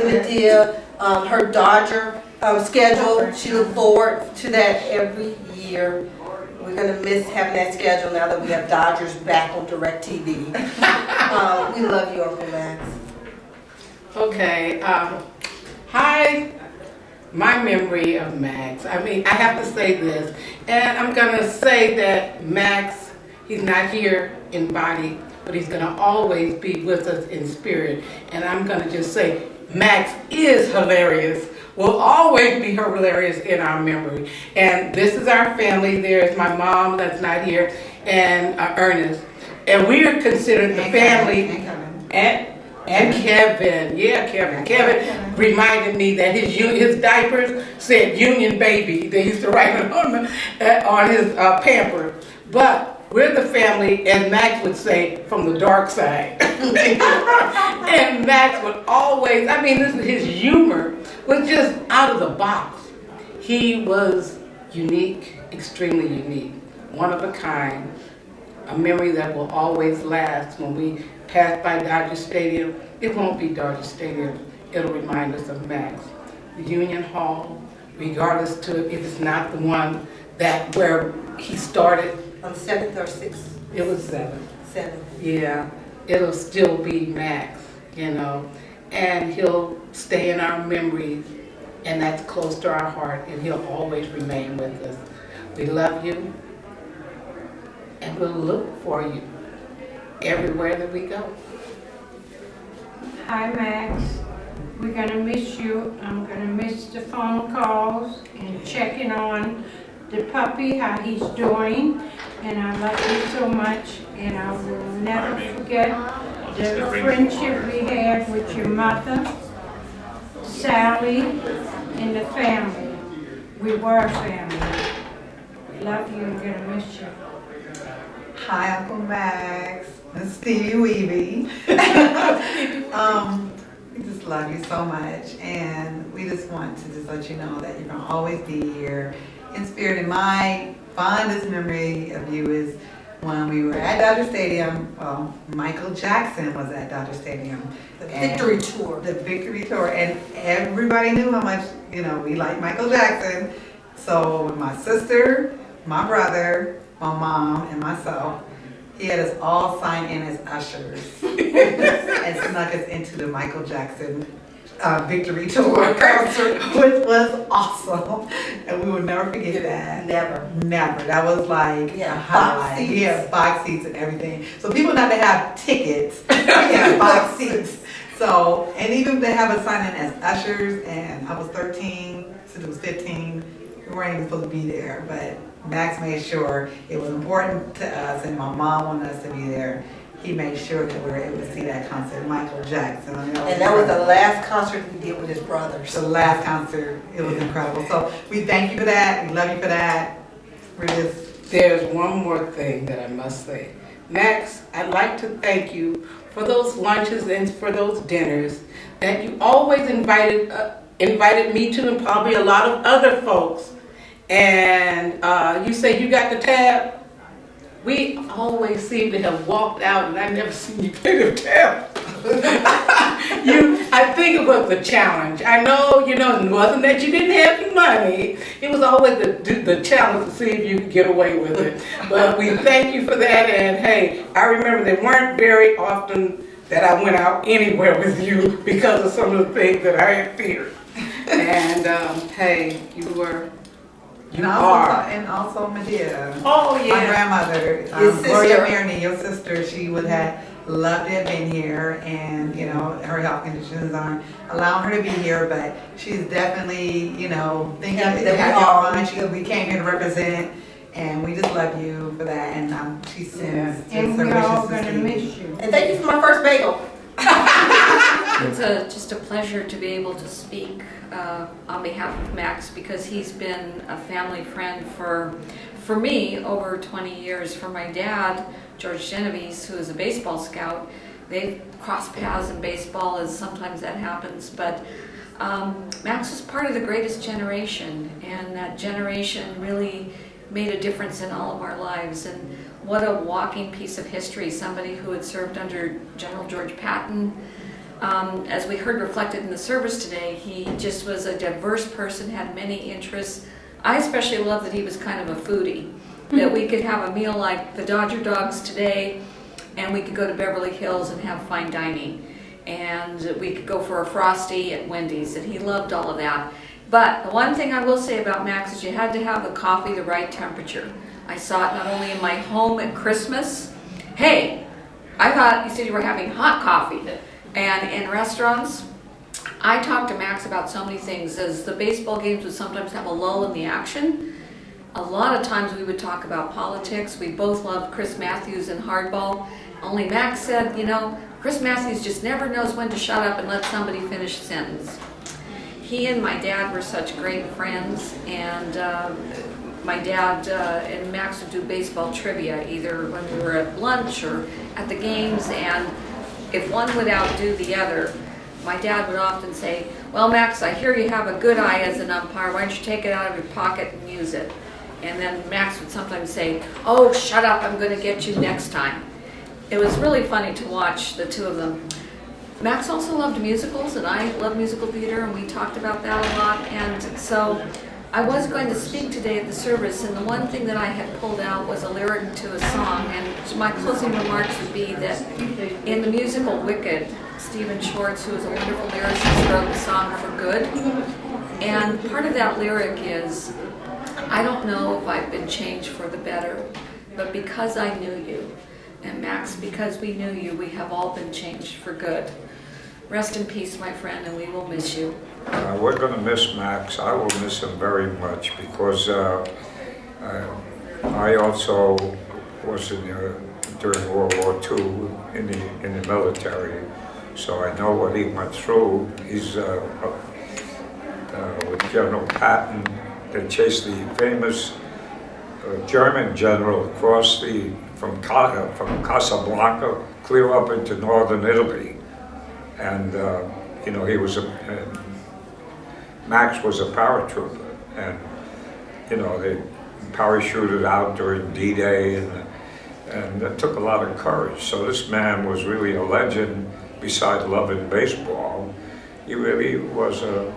Medea her Dodger schedule. She looked forward to that every year. We're going to miss having that schedule now that we have Dodgers back on DirecTV. We love you, Uncle Max. Okay. Hi. My memory of Max. I have to say this, and I'm going to say that Max, he's not here in body, but he's going to always be with us in spirit. And I'm going to just say, Max is hilarious, will always be hilarious in our memory. And this is our family. There's my mom that's not here, and Ernest. And we are considered the family. And Kevin, Kevin reminded me that his diapers said Union Baby. They used to write it on his Pampers. But we're the family, as Max would say, from the dark side. And Max would always, his humor was just out of the box. He was unique, extremely unique, one of a kind, a memory that will always last. When we pass by Dodger Stadium, it won't be Dodger Stadium, it'll remind us of Max. Union Hall, regardless to if it's not the one where he started. On 7th or 6th? It was 7th. Outstanding. Yeah, it'll still be Max, you know, and he'll stay in our memories, and that's close to our heart, and he'll always remain with us. We love you, and we'll look for you everywhere that we go. Hi, Max. We're gonna miss you. I'm gonna miss the phone calls and checking on the puppy, how he's doing. And I love you so much, and I will never forget the friendship we had with your mother, Sally, and the family. We were a family. Love you and gonna miss you. Hi, Uncle Max. It's Stevie Weeby. We just love you so much, and we just want to just let you know that you're gonna always be here in spirit. And my fondest memory of you is when we were at Dodger Stadium. Well, Michael Jackson was at Dodger Stadium. The Victory Tour. The Victory Tour, and everybody knew how much we liked Michael Jackson. So my sister, my brother, my mom, and myself, he had us all sign in as ushers and snuck us into the Michael Jackson Victory Tour concert, which was awesome. And we will never forget that. Never. Never. That was like box seats. Yeah, box seats and everything. So people not to have tickets, we had box seats. So, and even they have us sign in as ushers, and I was 13, since it was 15, we weren't even supposed to be there, but Max made sure it was important to us, and my mom wanted us to be there. He made sure that we were able to see that concert, Michael Jackson. And that was the last concert we did with his brothers. The last concert, it was incredible. So we thank you for that. We love you for that. There's one more thing that I must say. Max, I'd like to thank you for those lunches and for those dinners that you always invited me to, and probably a lot of other folks. And you say you got the tab. We always seem to have walked out, and I never seen you pay the tab. I think it was the challenge. I know, it wasn't that you didn't have the money. It was always the challenge to see if you could get away with it. But we thank you for that. And hey, I remember there weren't very often that I went out anywhere with you because of some of the things that I had feared. And hey, you were. And also Medea. Oh, yeah. My grandmother, His Gloria sister. Maroney, your sister, she would have loved to have been here, and her health conditions aren't allowing her to be here, but she's definitely, thinking Happy that we have all- your mind. We came here to represent, and we just love you for that. And she sends And her we're all wishes to gonna Steve. miss you. And thank you for my first bagel. It's just a pleasure to be able to speak on behalf of Max, because he's been a family friend for me over 20 years. For my dad, George Genovese, who is a baseball scout, they've crossed paths in baseball, as sometimes that happens, but Max was part of the greatest generation, and that generation really made a difference in all of our lives. And what a walking piece of history, somebody who had served under General George Patton. As we heard reflected in the service today, he just was a diverse person, had many interests. I especially love that he was kind of a foodie, that we could have a meal like the Dodger Dogs today, and we could go to Beverly Hills and have fine dining, and we could go for a Frosty at Wendy's, and he loved all of that. But the one thing I will say about Max is you had to have the coffee the right temperature. I saw it not only in my home at Christmas. Hey, I thought you said you were having hot coffee. And in restaurants, I talked to Max about so many things. As the baseball games would sometimes have a lull in the action, a lot of times we would talk about politics. We both loved Chris Matthews and hardball. Only Max said, Chris Matthews just never knows when to shut up and let somebody finish a sentence. He and my dad were such great friends, and my dad and Max would do baseball trivia either when we were at lunch or at the games, and if one would outdo the other, my dad would often say, well, Max, I hear you have a good eye as an umpire. Why don't you take it out of your pocket and use it? And then Max would sometimes say, oh, shut up, I'm going to get you next time. It was really funny to watch the two of them. Max also loved musicals, and I love musical theater, and we talked about that a lot. And so I was going to speak today at the service, and the one thing that I had pulled out was a lyric to a song, and my closing remarks would be that in the musical Wicked, Stephen Schwartz, who is a wonderful lyricist, wrote the song For Good, and part of that lyric is, I don't know if I've been changed for the better, but because I knew you, and Max, because we knew you, we have all been changed for good. Rest in peace, my friend, and we will miss you. We're going to miss Max. I will miss him very much because I also was during World War II in the military, so I know what he went through. He's with General Patton. They chased the famous German general across from Casablanca clear up into northern Italy, and he was Max was a paratrooper, and they parachuted out during D-Day, and it took a lot of courage. So this man was really a legend. Besides loving baseball, he really was an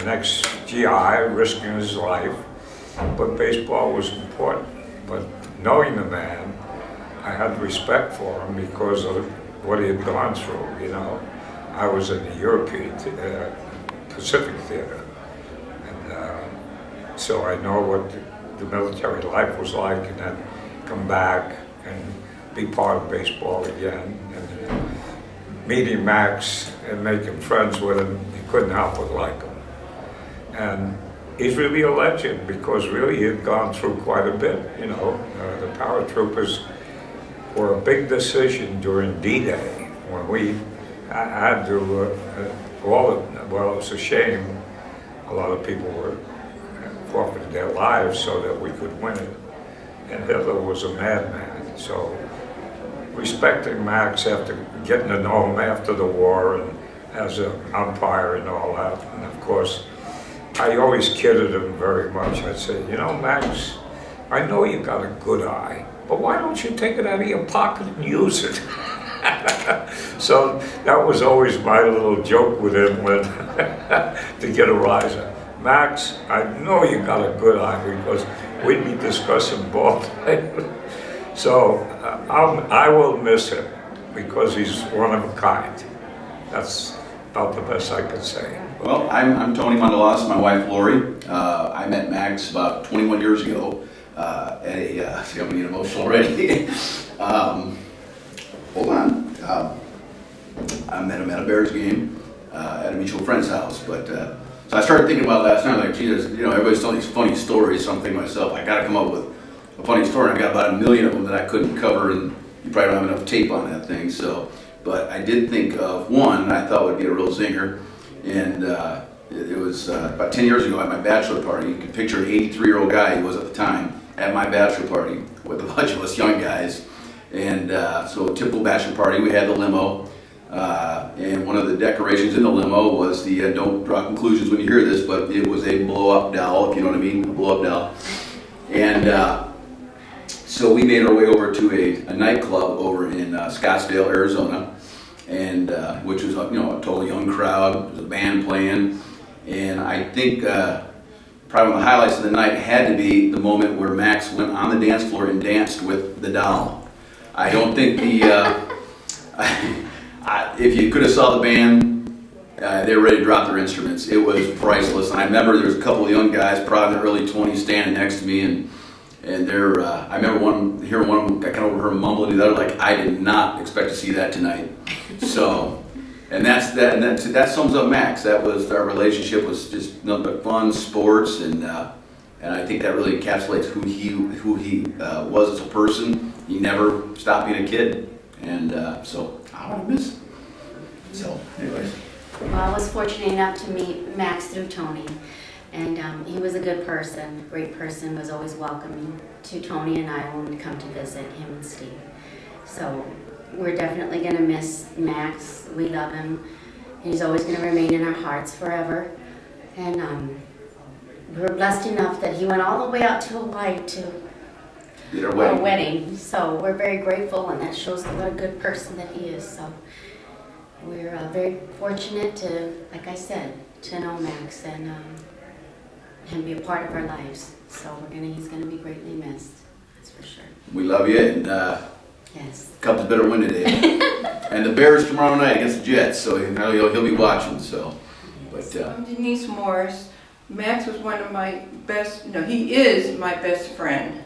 ex-GI risking his life. But baseball was important. But knowing the man, I had respect for him because of what he had gone through. I was in the European Pacific Theater, and so I know what the military life was like, and then come back and be part of baseball again. And meeting Max and making friends with him, you couldn't help but like him. And he's really a legend because really he had gone through quite a bit. The paratroopers were a big decision during D-Day when we had to, it's a shame a lot of people were forfeited their lives so that we could win it. And Hitler was a madman. So respecting Max after getting to know him after the war and as an umpire and all that. And of course, I always kidded him very much. I'd say, Max, I know you got a good eye, but why don't you take it out of your pocket and use it? So that was always my little joke with him to get a rise out. Max, I know you got a good eye because we'd be discussing ball playing. So I will miss him because he's one of a kind. That's about the best I could say. Well, I'm Tony Mondelas, my wife Lori. I met Max about 21 years ago at a, see, I'm getting emotional already. Hold on. I met him at a Bears game at a mutual friend's house. But so I started thinking about last night, like, Jesus, everybody's telling these funny stories. So I'm thinking to myself, I got to come up with a funny story. I got about 1 million of them that I couldn't cover, and you probably don't have enough tape on that thing. So, but I did think of one I thought would be a real zinger, and it was about 10 years ago at my bachelor party. You can picture an 83-year-old guy he was at the time at my bachelor party with a bunch of us young guys. And so typical bachelor party, we had the limo, and one of the decorations in the limo was the, don't draw conclusions when you hear this, but it was a blow-up doll, if you know what I mean, a blow-up doll. And so we made our way over to a nightclub over in Scottsdale, Arizona, and which was a totally young crowd. There was a band playing, and I think probably one of the highlights of the night had to be the moment where Max went on the dance floor and danced with the doll. I don't think if you could have saw the band, they were ready to drop their instruments. It was priceless. And I remember there was a couple of young guys, probably in their early 20s, standing next to me, and they're. I remember hearing one of them. I kind of overheard mumbling to the other, like, "I did not expect to see that tonight." So, and that sums up Max. That was our relationship was just nothing but fun, sports, and I think that really encapsulates who he was as a person. He never stopped being a kid, and so I want to miss him. So, anyways. Well, I was fortunate enough to meet Max through Tony, and he was a good person, great person, was always welcoming to Tony and I when we come to visit him and Steve. So we're definitely going to miss Max. We love him. He's always going to remain in our hearts forever. And we were blessed enough that he went all the way out to Hawaii to our wedding. So we're very grateful, and that shows what a good person that he is. So we're very fortunate to, like I said, to know Max, and him be a part of our lives. So he's gonna be greatly missed. That's for sure. We love you, and yes. Cubs better win today. And the Bears tomorrow night against the Jets, so he'll be watching. So, but I'm Denise Morris. Max was one of my best. No, he is my best friend.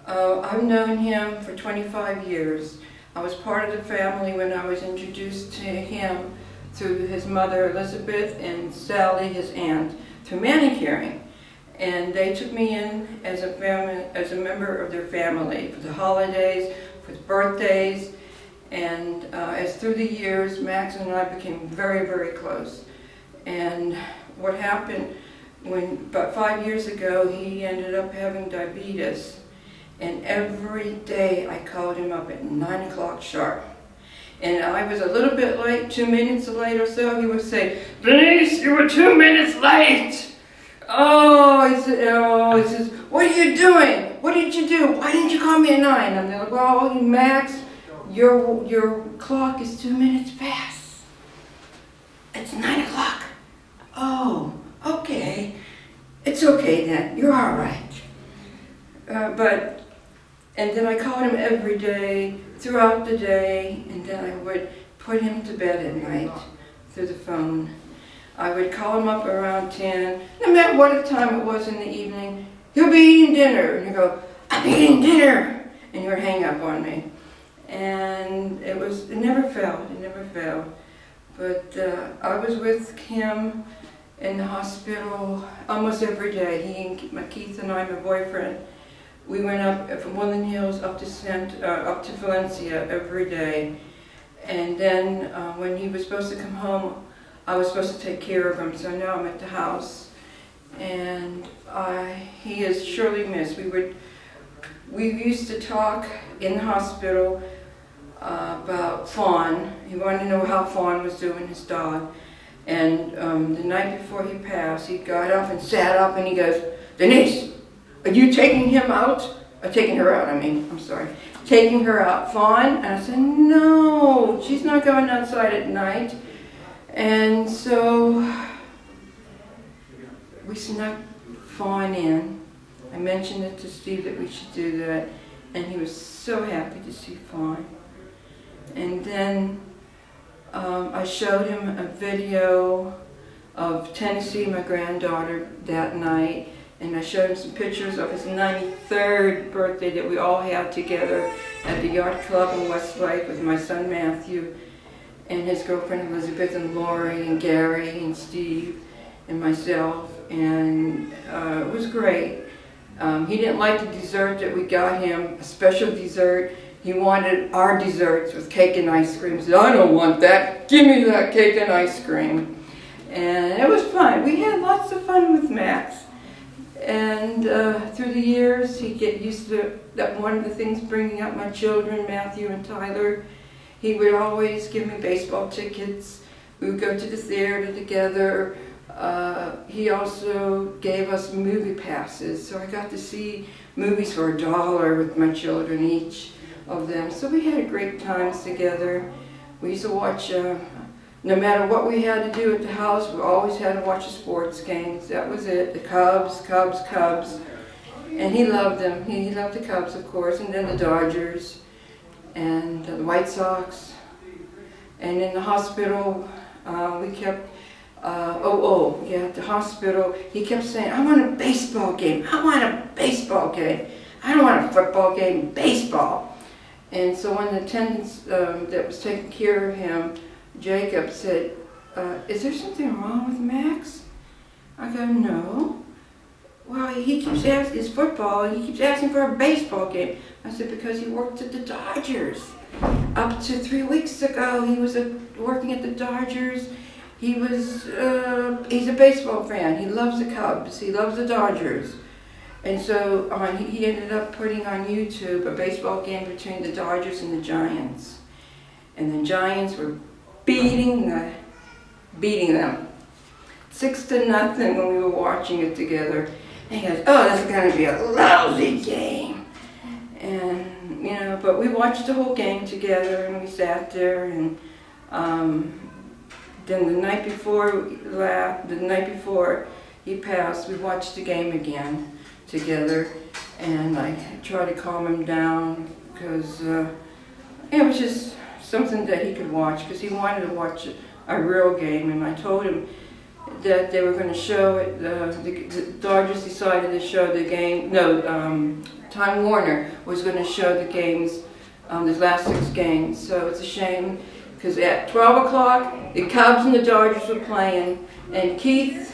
I've known him for 25 years. I was part of the family when I was introduced to him through his mother Elizabeth and Sally, his aunt, through manicuring. And they took me in as a family, as a member of their family for the holidays, for the birthdays, and as through the years, Max and I became very, very close. And what happened when about 5 years ago, he ended up having diabetes. And every day I called him up at 9 o'clock sharp. And I was a little bit late, 2 minutes late or so. He would say, "Denise, you were 2 minutes late." He says, "What are you doing? What did you do? Why didn't you call me at 9? I'm like, "Well, Max, your clock is 2 minutes past. It's 9 o'clock. Oh, okay. It's okay then. You're all right." And then I called him every day, throughout the day, and then I would put him to bed at night through the phone. I would call him up around 10, no matter what time it was in the evening. He'll be eating dinner, and you go, "I'm eating dinner," and he would hang up on me. And it never failed. But I was with him in the hospital almost every day. Keith and I, my boyfriend, we went up from Woodland Hills up to Valencia every day. And then when he was supposed to come home, I was supposed to take care of him. So now I'm at the house, and he is surely missed. We used to talk in the hospital about Fawn. He wanted to know how Fawn was doing, his dog. And the night before he passed, he got up and sat up and he goes, "Denise, are you taking him out?" Taking her out, I'm sorry. Taking her out, Fawn? And I said, "No, she's not going outside at night." And so we snuck Fawn in. I mentioned it to Steve that we should do that, and he was so happy to see Fawn. And then I showed him a video of Tennessee, my granddaughter, that night, and I showed him some pictures of his 93rd birthday that we all had together at the Yacht Club in Westlake with my son Matthew and his girlfriend Elizabeth and Lori and Gary and Steve and myself, and it was great. He didn't like the dessert that we got him, a special dessert. He wanted our desserts with cake and ice cream. He said, "I don't want that. Give me that cake and ice cream." And it was fun. We had lots of fun with Max. And through the years, he'd get used to that. One of the things bringing up my children, Matthew and Tyler, he would always give me baseball tickets. We would go to the theater together. He also gave us movie passes, so I got to see movies for $1 with my children, each of them. So we had great times together. We used to watch, no matter what we had to do at the house, we always had to watch the sports games. That was it, the Cubs. And he loved them. He loved the Cubs, of course, and then the Dodgers, and the White Sox. And in the hospital, we kept, at the hospital, he kept saying, "I want a baseball game. I want a baseball game. I don't want a football game, baseball." And so when the attendants that was taking care of him, Jacob, said, "Is there something wrong with Max?" I go, "No." "Well, he keeps asking, it's football, and he keeps asking for a baseball game." I said, "Because he worked at the Dodgers. Up to 3 weeks ago, he was working at the Dodgers. He's a baseball fan. He loves the Cubs. He loves the Dodgers." And so he ended up putting on YouTube a baseball game between the Dodgers and the Giants. And the Giants were beating them 6-0 when we were watching it together. And he goes, "Oh, this is going to be a lousy game." And, but we watched the whole game together, and we sat there, and then the night before, he passed, we watched the game again together, and I tried to calm him down because it was just something that he could watch, because he wanted to watch a real game, and I told him that they were going to show it. The Dodgers decided to show the game. No, Time Warner was going to show the games, the last 6 games. So it's a shame, because at 12 o'clock, the Cubs and the Dodgers were playing, and Keith,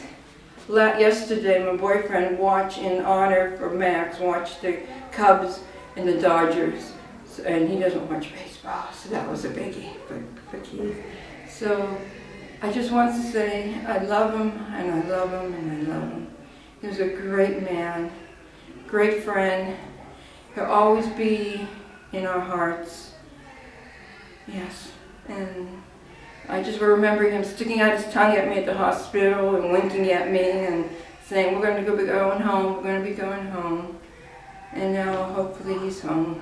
yesterday, my boyfriend, watched in honor for Max, watched the Cubs and the Dodgers, and he doesn't watch baseball, so that was a biggie for Keith. So I just want to say I love him, and I love him, and I love him. He was a great man, great friend. He'll always be in our hearts. Yes, and I just remember him sticking out his tongue at me at the hospital and winking at me and saying, we're going to be going home, we're going to be going home. And now hopefully he's home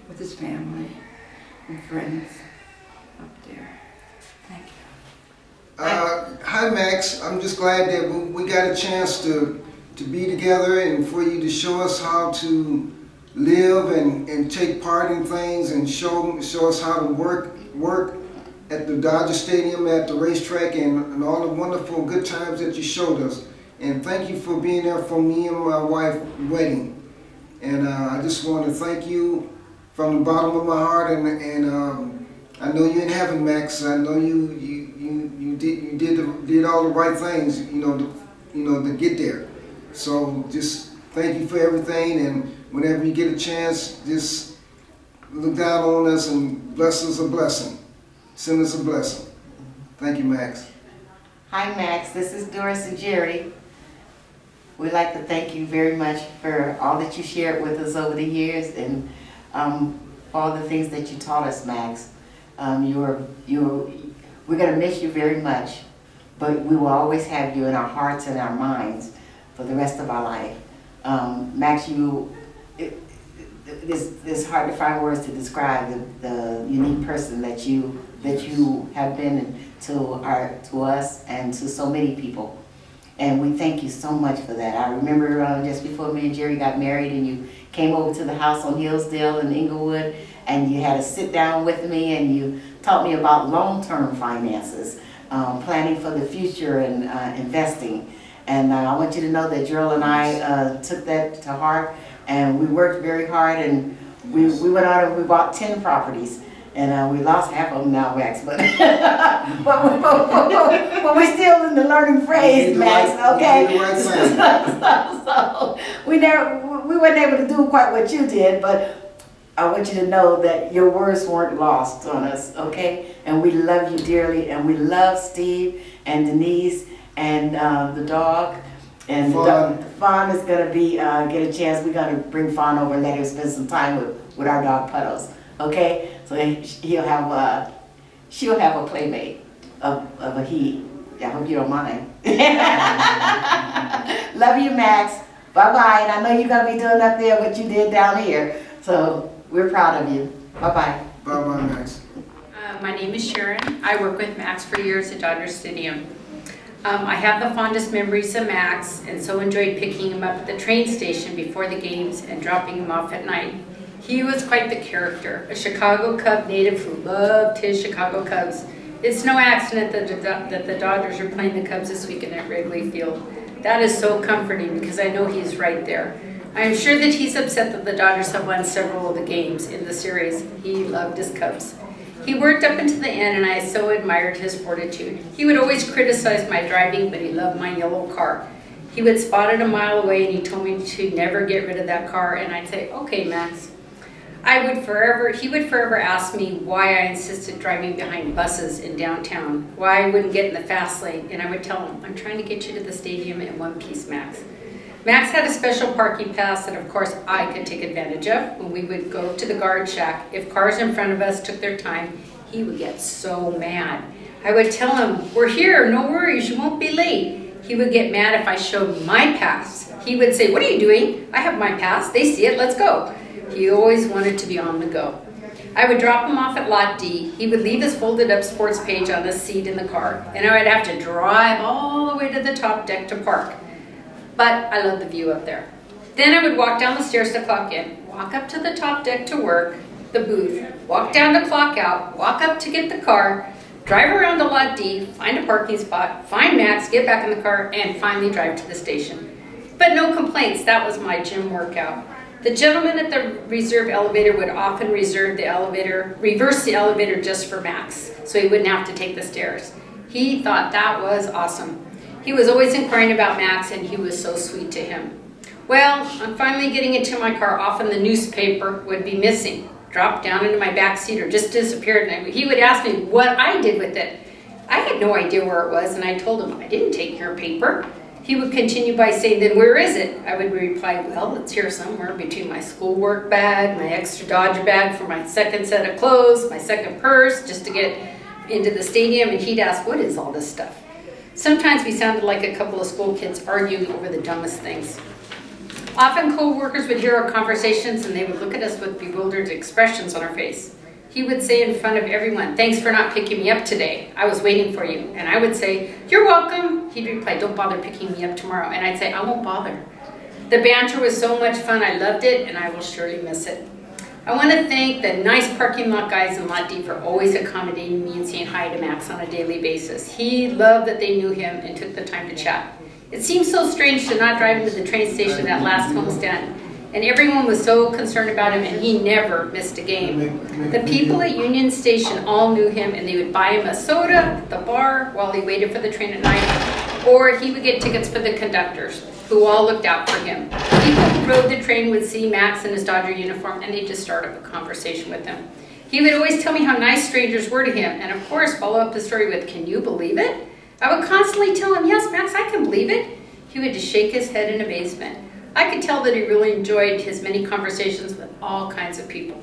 with his family and friends up there. Thank you. Hi Max, I'm just glad that we got a chance to be together and for you to show us how to live and take part in things and show us how to work at the Dodger Stadium, at the racetrack, and all the wonderful good times that you showed us. And thank you for being there for me and my wife's wedding. And I just want to thank you from the bottom of my heart. And I know you're in heaven, Max. I know you did all the right things, to get there. So just thank you for everything. And whenever you get a chance, just look down on us and bless us a blessing. Send us a blessing. Thank you, Max. Hi, Max. This is Doris and Jerry. We'd like to thank you very much for all that you shared with us over the years and all the things that you taught us, Max. We're going to miss you very much, but we will always have you in our hearts and our minds for the rest of our life. Max, it's hard to find words to describe the unique person that you have been to us and to so many people. And we thank you so much for that. I remember just before me and Jerry got married and you came over to the house on Hillsdale in Inglewood and you had a sit down with me and you taught me about long-term finances, planning for the future and investing. And I want you to know that Gerald and I took that to heart, and we worked very hard, and we went out and we bought 10 properties. And we lost half of them now, Max, but but we're still in the learning phase, Max. Okay. So we weren't able to do quite what you did, but I want you to know that your words weren't lost on us, okay? And we love you dearly, and we love Steve and Denise and the dog. And Fawn is gonna be get a chance. We're gonna bring Fawn over and let him spend some time with our dog Puddles, okay? So she'll have a playmate of a he. I hope you don't mind. Love you, Max. Bye-bye. And I know you're going to be doing up there what you did down here. So we're proud of you. Bye-bye. Bye-bye, Max. My name is Sharon. I work with Max for years at Dodger Stadium. I have the fondest memories of Max and so enjoyed picking him up at the train station before the games and dropping him off at night. He was quite the character, a Chicago Cub native who loved his Chicago Cubs. It's no accident that the Dodgers are playing the Cubs this weekend at Wrigley Field. That is so comforting because I know he's right there. I am sure that he's upset that the Dodgers have won several of the games in the series. He loved his Cubs. He worked up into the end and I so admired his fortitude. He would always criticize my driving, but he loved my yellow car. He would spot it a mile away and he told me to never get rid of that car, and I'd say, okay, Max. He would forever ask me why I insisted driving behind buses in downtown, why I wouldn't get in the fast lane, and I would tell him, I'm trying to get you to the stadium in one piece, Max. Max had a special parking pass that of course I could take advantage of when we would go to the guard shack. If cars in front of us took their time, he would get so mad. I would tell him, we're here, no worries, you won't be late. He would get mad if I showed my pass. He would say, what are you doing? I have my pass, they see it, let's go. He always wanted to be on the go. I would drop him off at Lot D. He would leave his folded up sports page on the seat in the car, and I would have to drive all the way to the top deck to park. But I love the view up there. Then I would walk down the stairs to clock in, walk up to the top deck to work, the booth, walk down to clock out, walk up to get the car, drive around to Lot D, find a parking spot, find Max, get back in the car, and finally drive to the station. But no complaints, that was my gym workout. The gentleman at the reserve elevator would often reverse the elevator just for Max, so he wouldn't have to take the stairs. He thought that was awesome. He was always inquiring about Max, and he was so sweet to him. Well, I'm finally getting into my car. Often the newspaper would be missing, dropped down into my back seat, or just disappeared, and he would ask me what I did with it. I had no idea where it was, and I told him, I didn't take your paper. He would continue by saying, then where is it? I would reply, well, it's here somewhere between my schoolwork bag, my extra Dodger bag for my second set of clothes, my second purse, just to get into the stadium. And he'd ask, what is all this stuff? Sometimes we sounded like a couple of school kids arguing over the dumbest things. Often co-workers would hear our conversations, and they would look at us with bewildered expressions on our face. He would say in front of everyone, thanks for not picking me up today. I was waiting for you. And I would say, you're welcome. He'd reply, don't bother picking me up tomorrow. And I'd say, I won't bother. The banter was so much fun. I loved it, and I will surely miss it. I want to thank the nice parking lot guys in Lot D for always accommodating me and saying hi to Max on a daily basis. He loved that they knew him and took the time to chat. It seemed so strange to not drive into the train station at last homestand, and everyone was so concerned about him, and he never missed a game. The people at Union Station all knew him, and they would buy him a soda at the bar while he waited for the train at night, or he would get tickets for the conductors, who all looked out for him. People who rode the train would see Max in his Dodger uniform, and they'd just start up a conversation with him. He would always tell me how nice strangers were to him, and of course follow up the story with, can you believe it? I would constantly tell him, yes, Max, I can believe it. He would just shake his head in amazement. I could tell that he really enjoyed his many conversations with all kinds of people.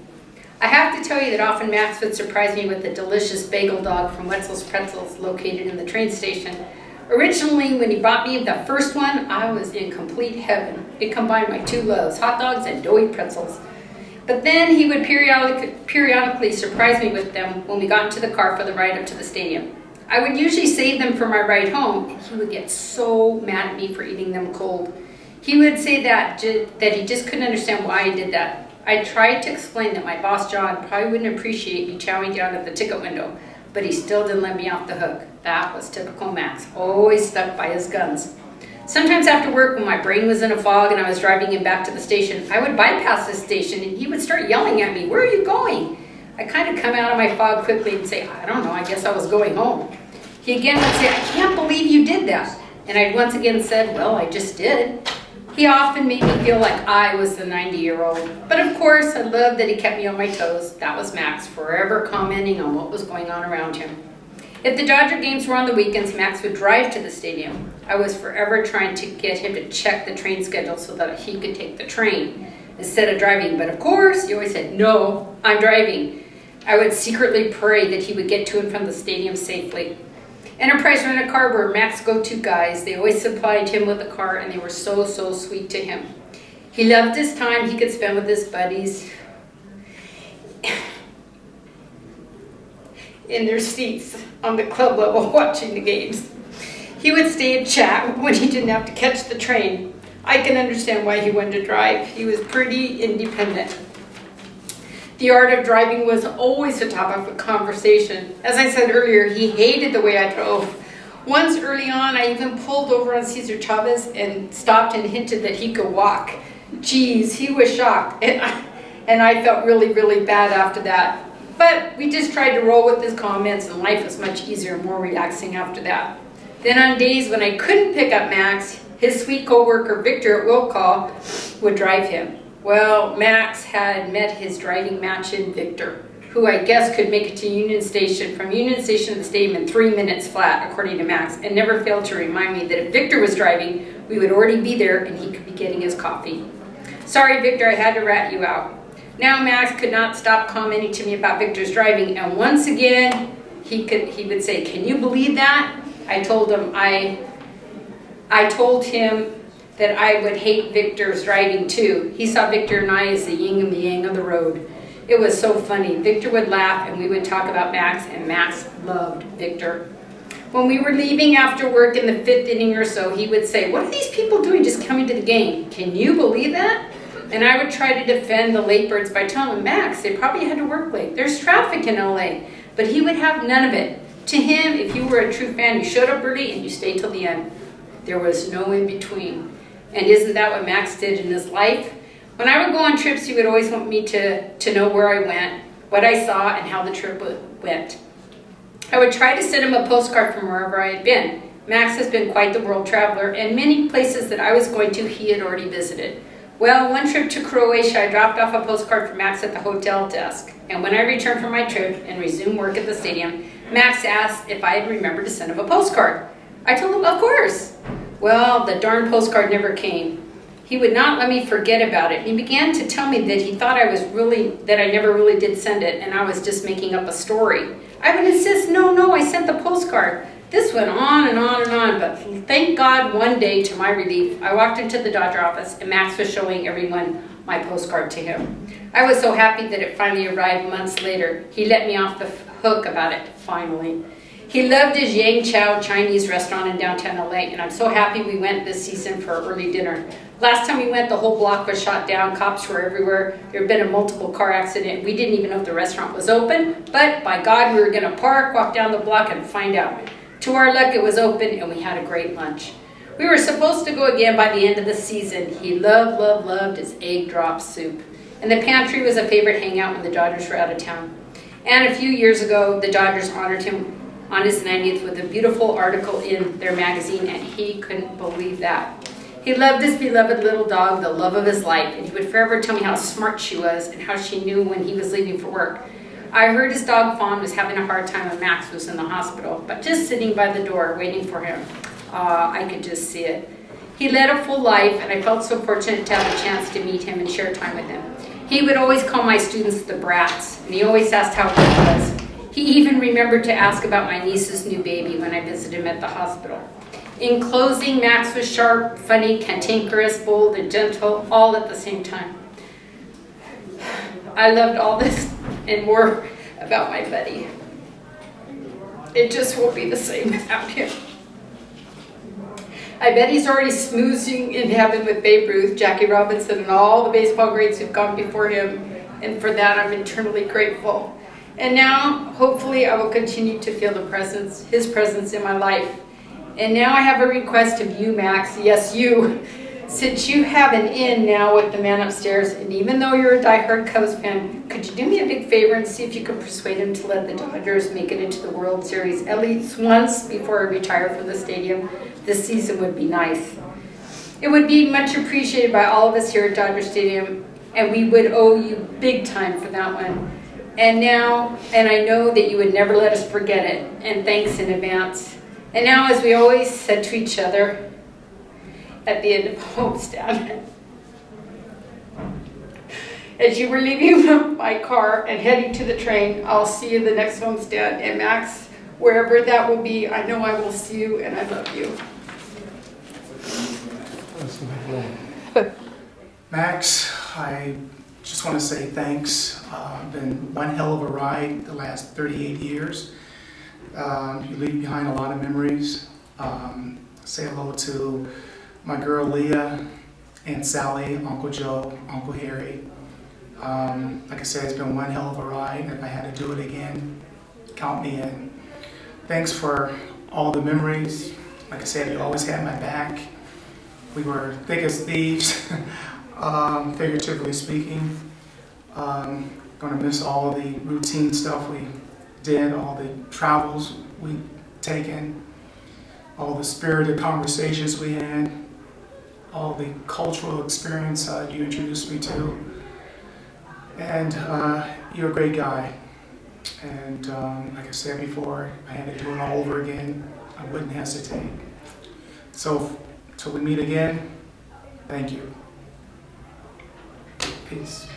I have to tell you that often Max would surprise me with a delicious bagel dog from Wetzel's Pretzels located in the train station. Originally, when he brought me the first one, I was in complete heaven. It combined my two loves, hot dogs and doughy pretzels. But then he would periodically surprise me with them when we got into the car for the ride up to the stadium. I would usually save them for my ride home, and he would get so mad at me for eating them cold. He would say that he just couldn't understand why I did that. I tried to explain that my boss, John, probably wouldn't appreciate me chowing down at the ticket window, but he still didn't let me off the hook. That was typical Max, always stuck by his guns. Sometimes after work, when my brain was in a fog and I was driving him back to the station, I would bypass the station and he would start yelling at me, where are you going? I kind of come out of my fog quickly and say, I don't know, I guess I was going home. He again would say, I can't believe you did that. And I once again said, well, I just did. He often made me feel like I was the 90-year-old. But of course, I loved that he kept me on my toes. That was Max, forever commenting on what was going on around him. If the Dodger games were on the weekends, Max would drive to the stadium. I was forever trying to get him to check the train schedule so that he could take the train instead of driving. But of course, he always said, no, I'm driving. I would secretly pray that he would get to and from the stadium safely. Enterprise Rent-A-Car were Max's go-to guys. They always supplied him with a car, and they were so, so sweet to him. He loved his time he could spend with his buddies in their seats on the club level watching the games. He would stay and chat when he didn't have to catch the train. I can understand why he wanted to drive. He was pretty independent. The art of driving was always a topic of conversation. As I said earlier, he hated the way I drove. Once early on, I even pulled over on Cesar Chavez and stopped and hinted that he could walk. Geez, he was shocked. And I felt really, really bad after that. But we just tried to roll with his comments, and life was much easier and more relaxing after that. Then on days when I couldn't pick up Max, his sweet co-worker Victor at Will Call would drive him. Well, Max had met his driving match in Victor, who I guess could make it to Union Station, from Union Station to the stadium in 3 minutes flat, according to Max, and never failed to remind me that if Victor was driving, we would already be there and he could be getting his coffee. Sorry, Victor, I had to rat you out. Now Max could not stop commenting to me about Victor's driving, and once again, he would say, can you believe that? I told him that I would hate Victor's driving too. He saw Victor and I as the yin and the yang of the road. It was so funny. Victor would laugh and we would talk about Max, and Max loved Victor. When we were leaving after work in the 5th inning or so, he would say, "What are these people doing just coming to the game? Can you believe that?" And I would try to defend the late birds by telling him, "Max, they probably had to work late. There's traffic in LA." But he would have none of it. To him, if you were a true fan, you showed up early and you stayed till the end. There was no in between. And isn't that what Max did in his life? When I would go on trips, he would always want me to know where I went, what I saw, and how the trip went. I would try to send him a postcard from wherever I had been. Max has been quite the world traveler, and many places that I was going to, he had already visited. Well, one trip to Croatia, I dropped off a postcard for Max at the hotel desk. And when I returned from my trip and resumed work at the stadium, Max asked if I had remembered to send him a postcard. I told him, of course. Well, the darn postcard never came. He would not let me forget about it. He began to tell me that he thought that I never really did send it, and I was just making up a story. I would insist, no, I sent the postcard. This went on and on and on, but thank God one day, to my relief, I walked into the Dodger office and Max was showing everyone my postcard to him. I was so happy that it finally arrived months later. He let me off the hook about it, finally. He loved his Yang Chow Chinese restaurant in downtown LA, and I'm so happy we went this season for early dinner. Last time we went, the whole block was shot down, cops were everywhere, there had been a multiple car accident. We didn't even know if the restaurant was open, but by God, we were gonna park, walk down the block, and find out. To our luck, it was open, and we had a great lunch. We were supposed to go again by the end of the season. He loved his egg drop soup. And the pantry was a favorite hangout when the Dodgers were out of town. And a few years ago, the Dodgers honored him on his 90th with a beautiful article in their magazine, and he couldn't believe that. He loved his beloved little dog, the love of his life, and he would forever tell me how smart she was and how she knew when he was leaving for work. I heard his dog Fawn was having a hard time when Max was in the hospital, but just sitting by the door waiting for him. I could just see it. He led a full life, and I felt so fortunate to have a chance to meet him and share time with him. He would always call my students the brats, and he always asked how he was. He even remembered to ask about my niece's new baby when I visited him at the hospital. In closing, Max was sharp, funny, cantankerous, bold, and gentle, all at the same time. I loved all this and more about my buddy. It just won't be the same without him. I bet he's already smoozing in heaven with Babe Ruth, Jackie Robinson, and all the baseball greats who've gone before him, and for that I'm eternally grateful. And now, hopefully, I will continue to feel his presence in my life. And now I have a request of you, Max, yes, you. Since you have an in now with the man upstairs, and even though you're a diehard Cubs fan, could you do me a big favor and see if you could persuade him to let the Dodgers make it into the World Series at least once before I retire from the stadium? This season would be nice. It would be much appreciated by all of us here at Dodger Stadium, and we would owe you big time for that one. And I know that you would never let us forget it, and thanks in advance. And now, as we always said to each other at the end of homestand, as you were leaving my car and heading to the train, I'll see you the next homestand. And Max, wherever that will be, I know I will see you, and I love you. Max, I just want to say thanks. Been one hell of a ride the last 38 years. You leave behind a lot of memories. Say hello to my girl Leah, Aunt Sally, Uncle Joe, Uncle Harry. Like I said, it's been one hell of a ride, and if I had to do it again, count me in. Thanks for all the memories. Like I said, you always had my back. We were thick as thieves, figuratively speaking. Gonna miss all the routine stuff we did, all the travels we taken, all the spirited conversations we had, all the cultural experience you introduced me to. And you're a great guy. And like I said before, if I had to do it all over again, I wouldn't hesitate. So, till we meet again, thank you. Peace.